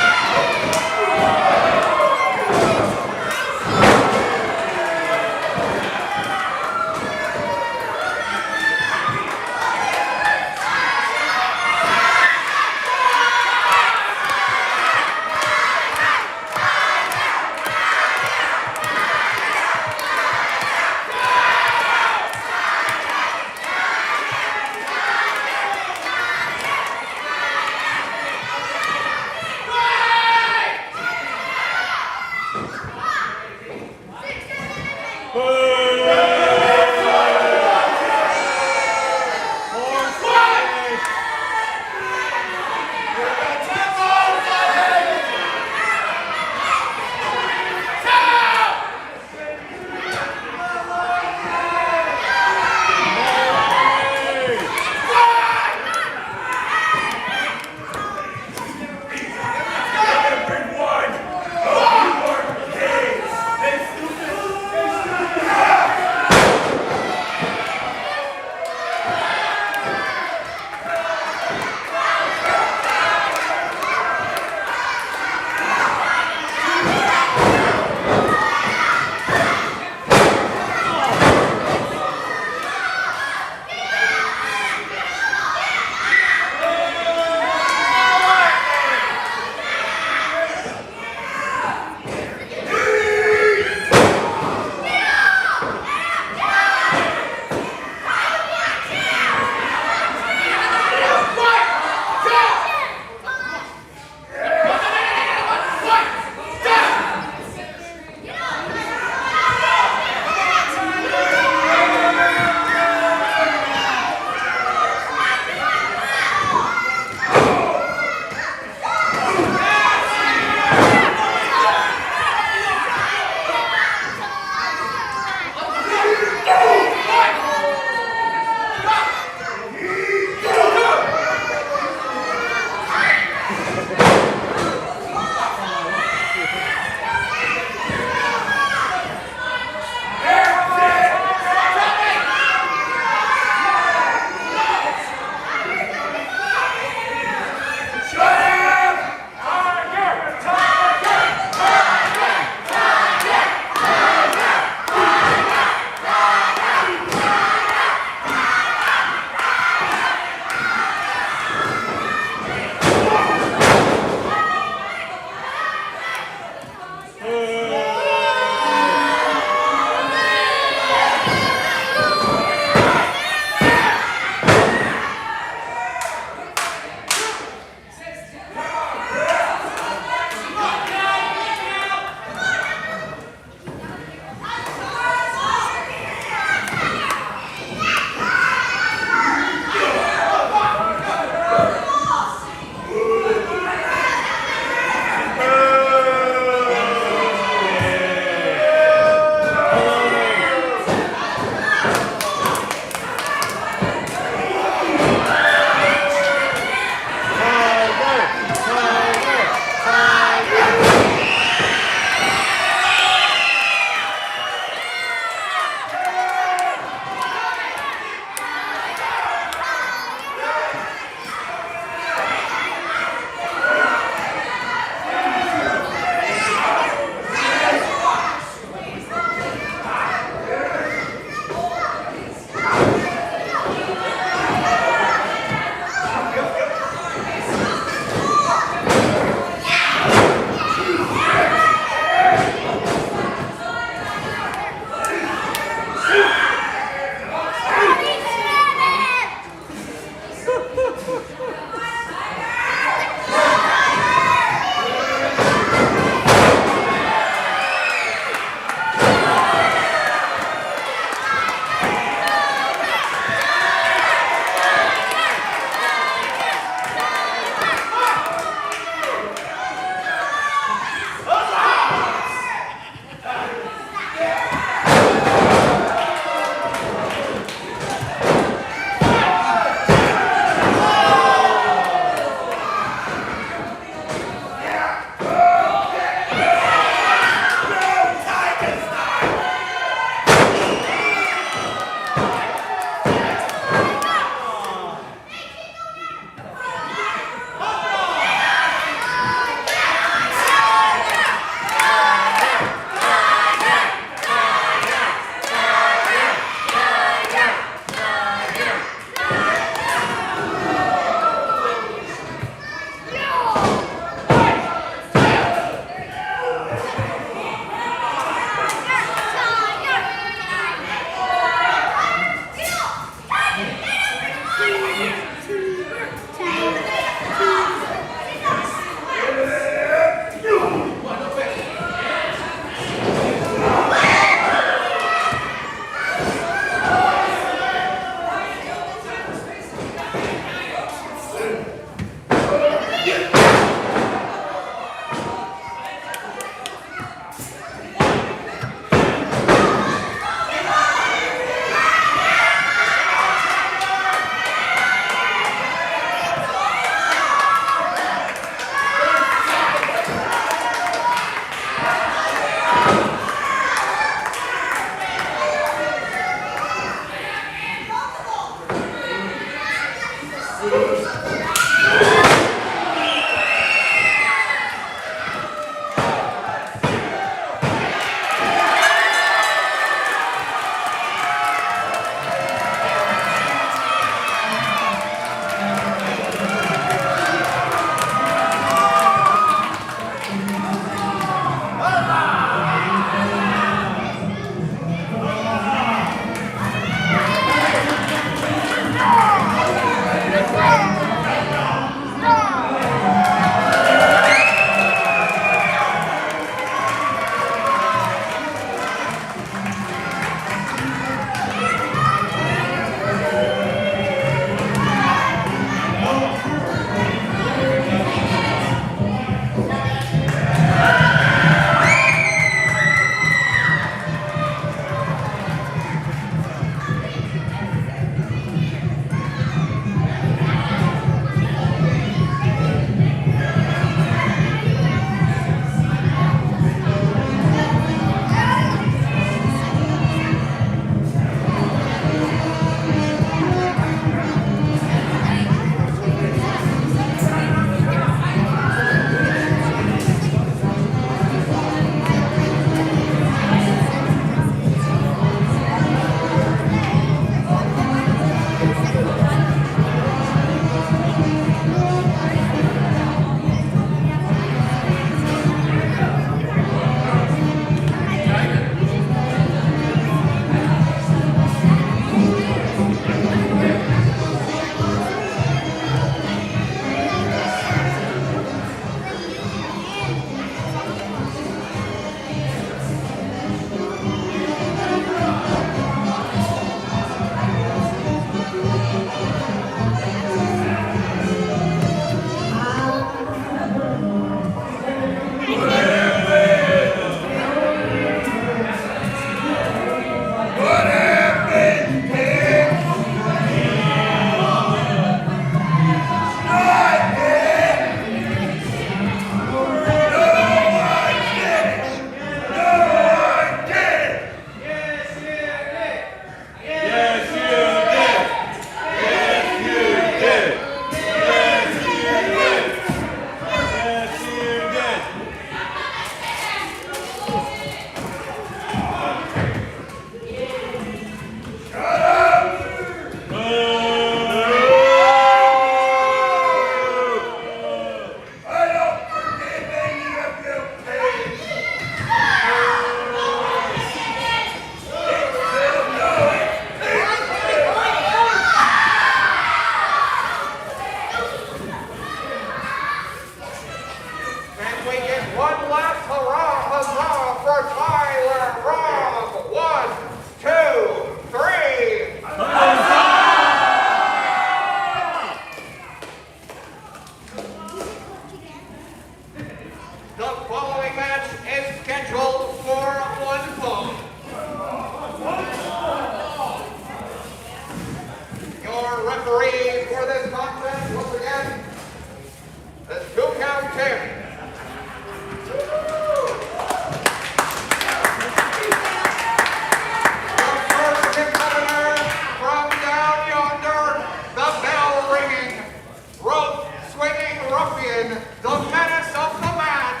in the menace of the mat,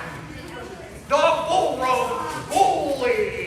the bull rope bully.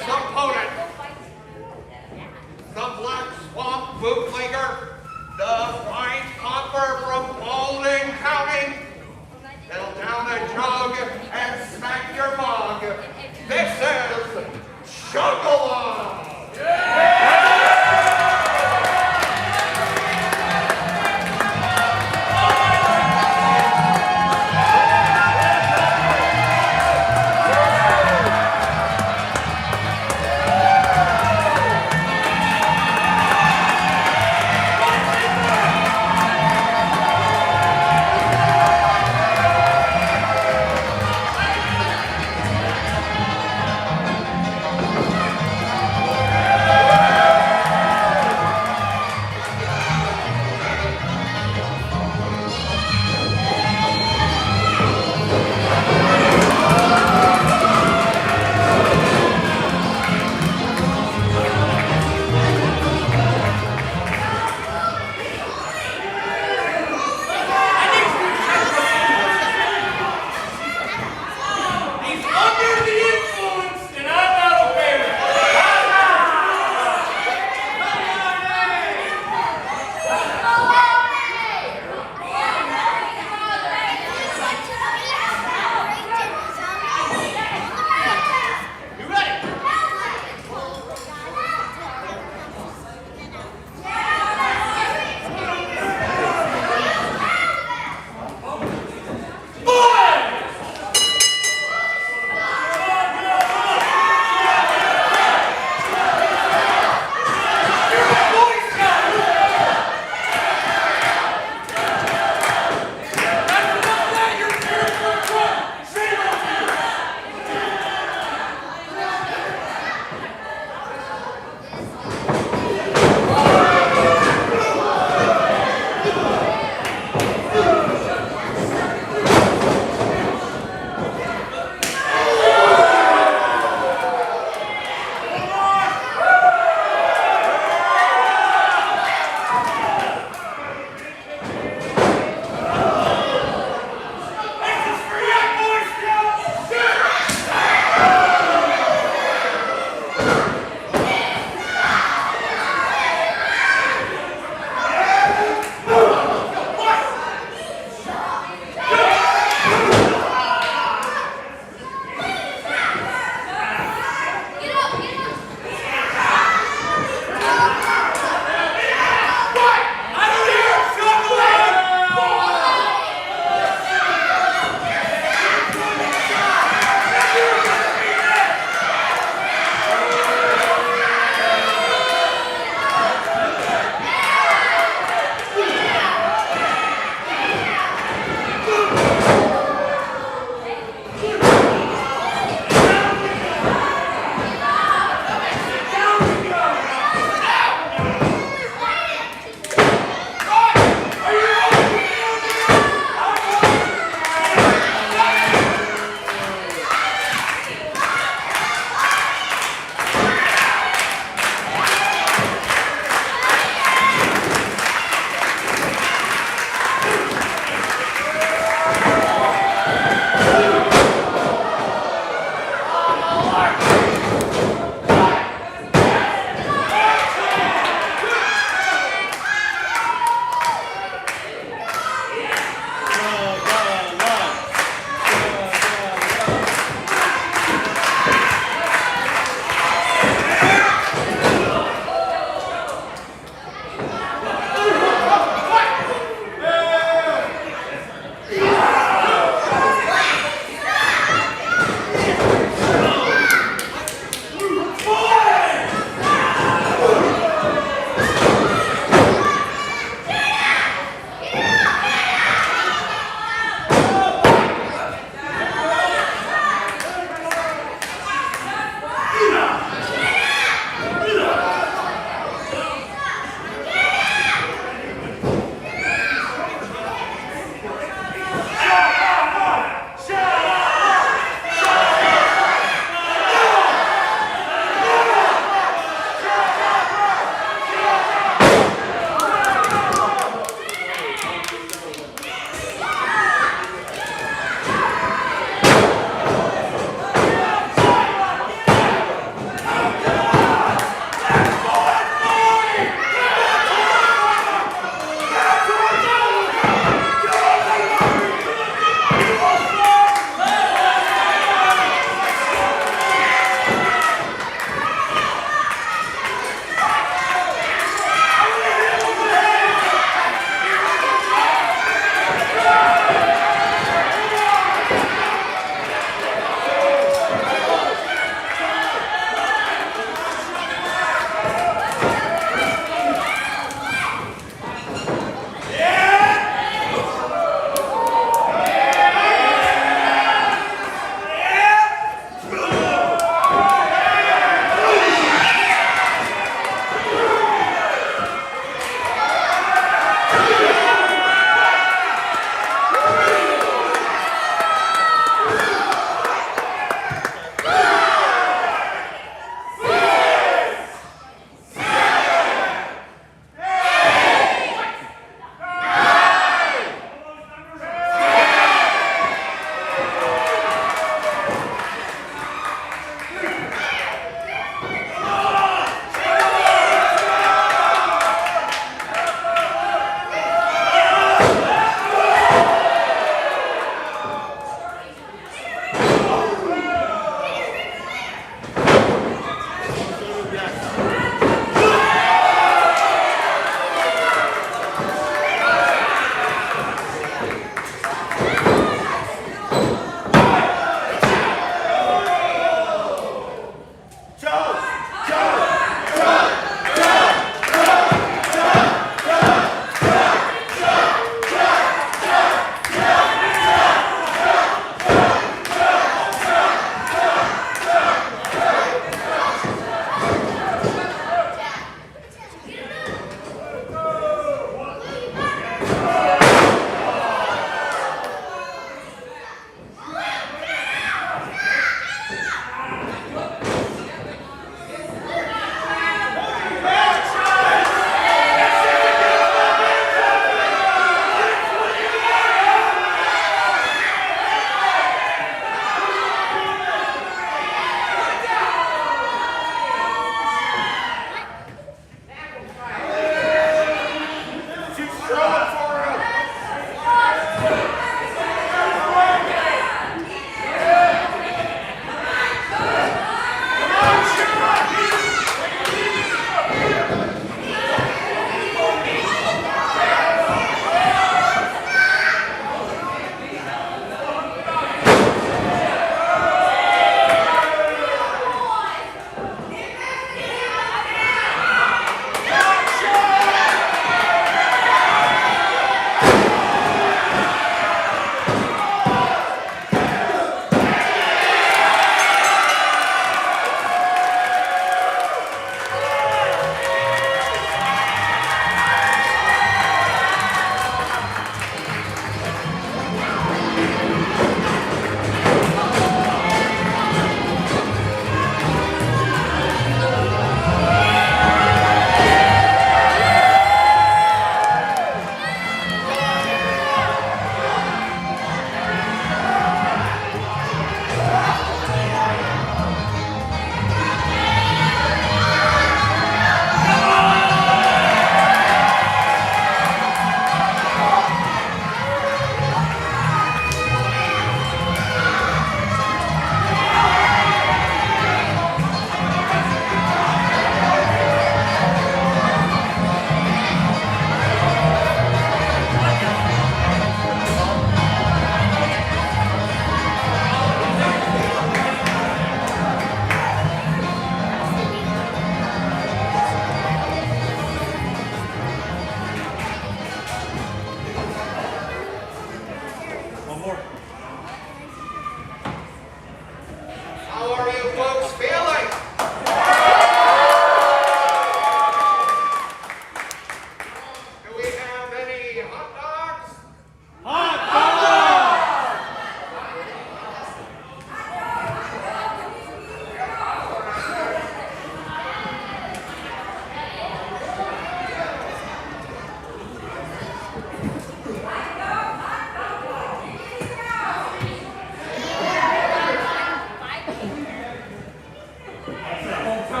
The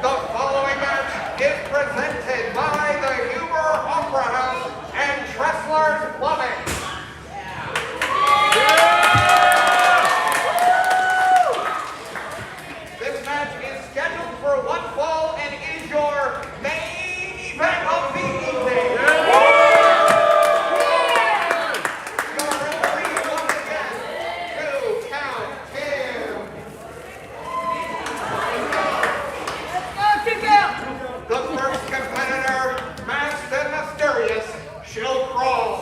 following match is presented by the Huber Opera House and Tressler's Plumbing. This match is scheduled for one fall and is your main event of the evening. Your referee once again, 2 count 2. The first competitor, masked and mysterious, she'll crawl,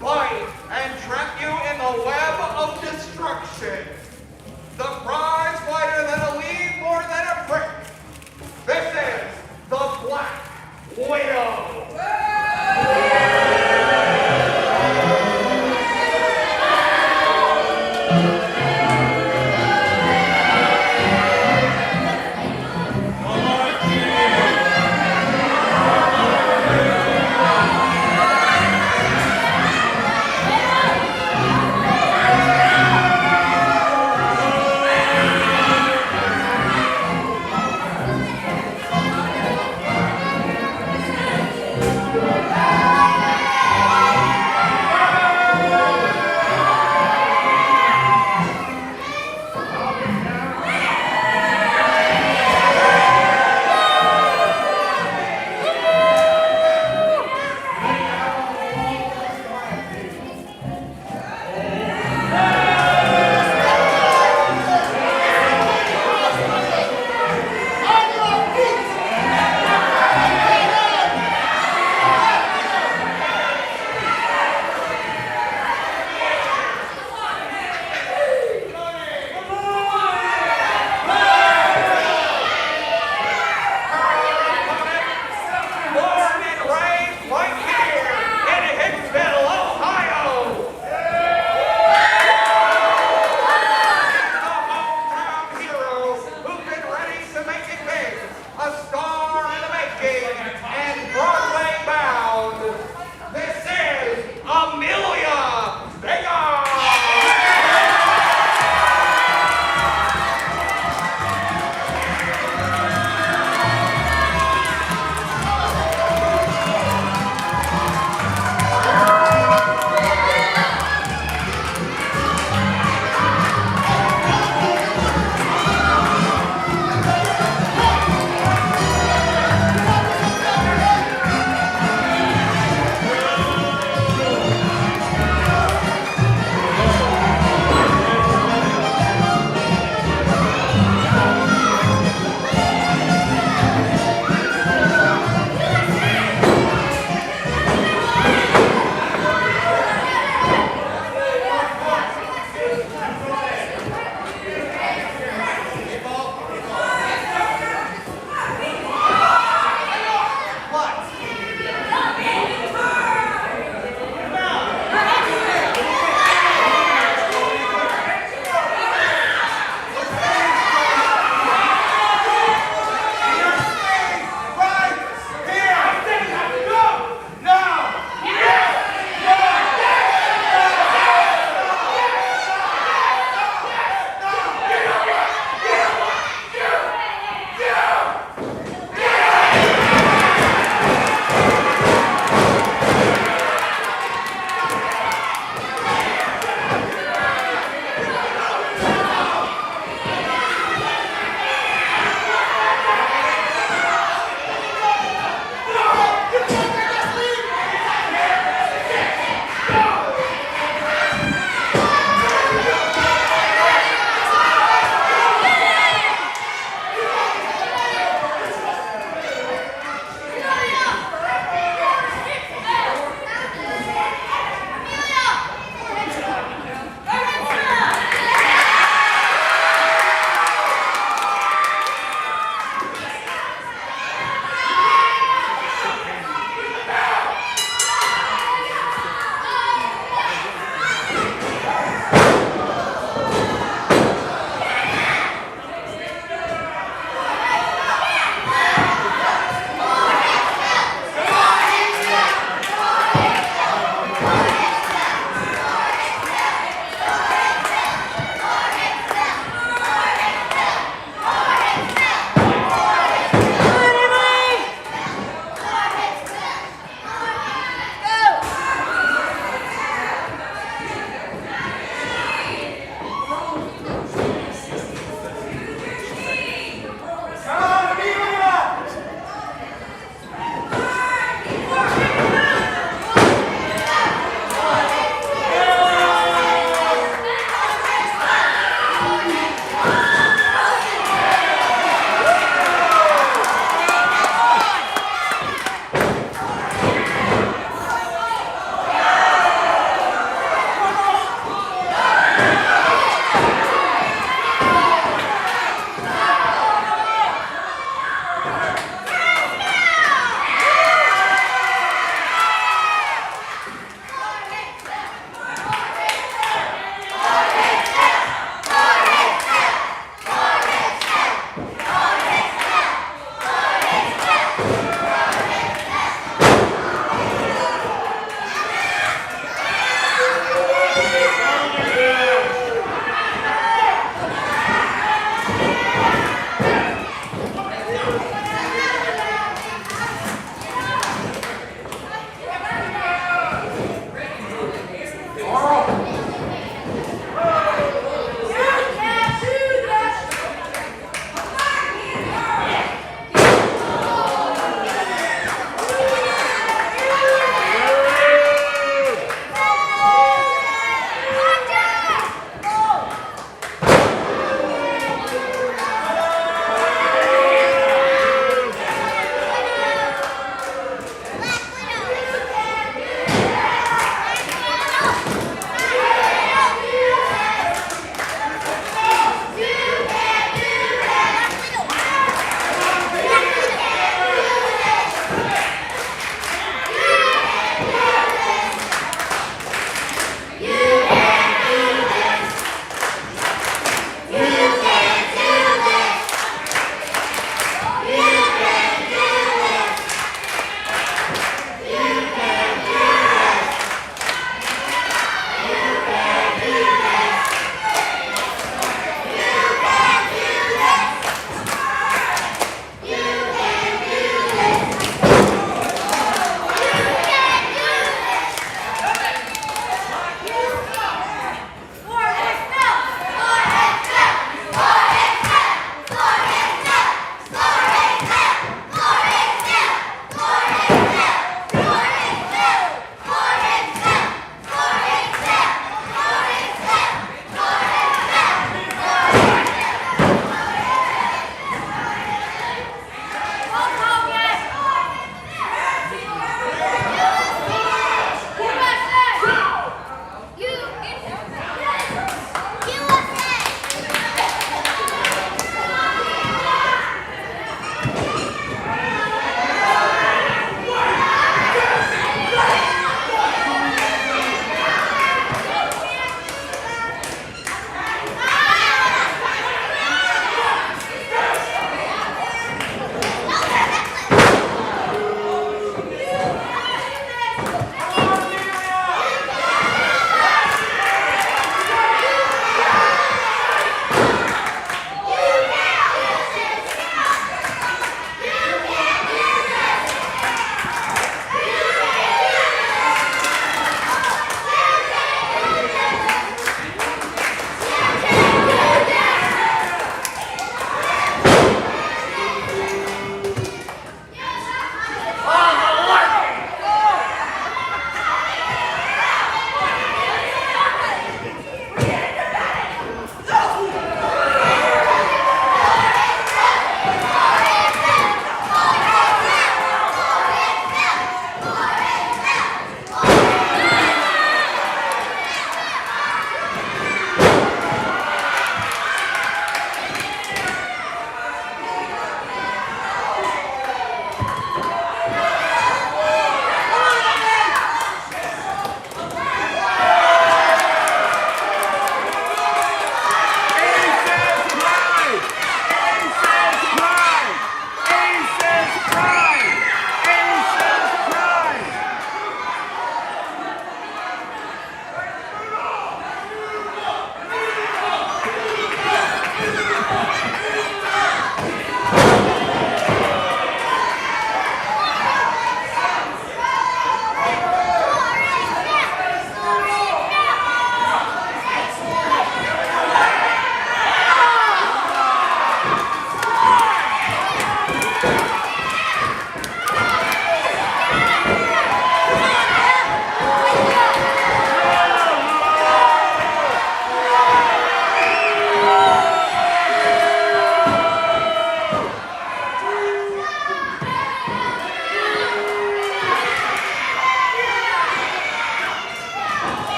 bite, and trap you in the web of destruction. The prize wider than a lead, more than a prick. This is the Black Widow.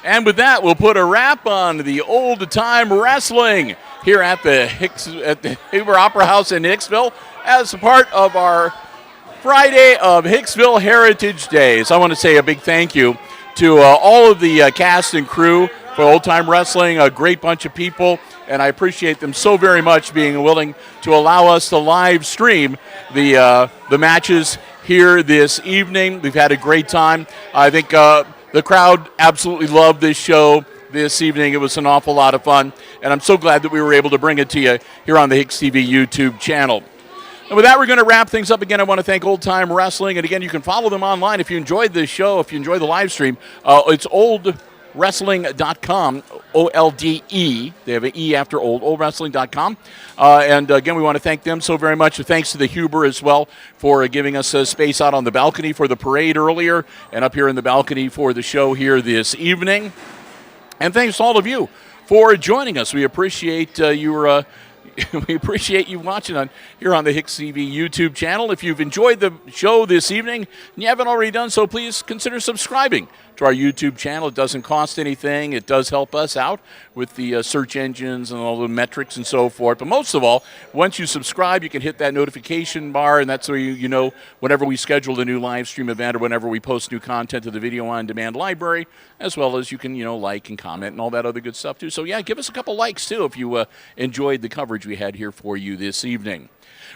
And with that, we'll put a wrap on the old time wrestling here at the Huber Opera House in Hicksville as a part of our Friday of Hicksville Heritage Days. I want to say a big thank you to all of the cast and crew for Old Time Wrestling, a great bunch of people, and I appreciate them so very much being willing to allow us to live stream the matches here this evening. We've had a great time. I think the crowd absolutely loved this show this evening. It was an awful lot of fun, and I'm so glad that we were able to bring it to you here on the HIX-TV YouTube channel. And with that, we're going to wrap things up. Again, I want to thank Old Time Wrestling, and again, you can follow them online if you enjoyed this show, if you enjoyed the live stream. It's oldwrestling.com, O-L-D-E. They have an E after old, oldwrestling.com. And again, we want to thank them so very much. Thanks to the Huber as well for giving us space out on the balcony for the parade earlier and up here in the balcony for the show here this evening. And thanks to all of you for joining us. We appreciate we appreciate you watching here on the HIX-TV YouTube channel. If you've enjoyed the show this evening and you haven't already done so, please consider subscribing to our YouTube channel. It doesn't cost anything. It does help us out with the search engines and all the metrics and so forth. But most of all, once you subscribe, you can hit that notification bar, and that's where you know whenever we schedule a new live stream event or whenever we post new content to the Video On Demand library, as well as you can, like and comment and all that other good stuff too. So yeah, give us a couple likes too if you enjoyed the coverage we had here for you this evening.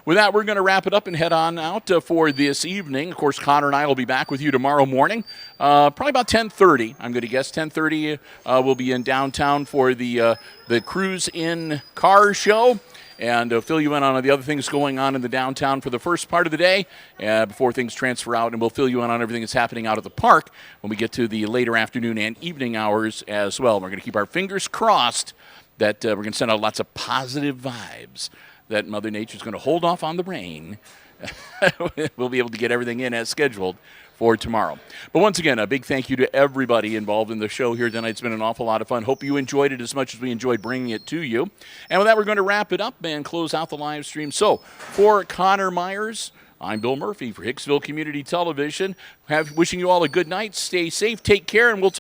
With that, we're going to wrap it up and head on out for this evening. Of course, Connor and I will be back with you tomorrow morning, probably about 10:30. I'm going to guess 10:30. We'll be in downtown for the Cruise In Car Show, and fill you in on the other things going on in the downtown for the first part of the day before things transfer out, and we'll fill you in on everything that's happening out at the park when we get to the later afternoon and evening hours as well. We're going to keep our fingers crossed that we're going to send out lots of positive vibes, that Mother Nature's going to hold off on the rain. We'll be able to get everything in as scheduled for tomorrow. But once again, a big thank you to everybody involved in the show here tonight. It's been an awful lot of fun. Hope you enjoyed it as much as we enjoyed bringing it to you. And with that, we're going to wrap it up and close out the live stream. So, for Connor Myers, I'm Bill Murphy for Hicksville Community Television. Wishing you all a good night. Stay safe, take care, and we'll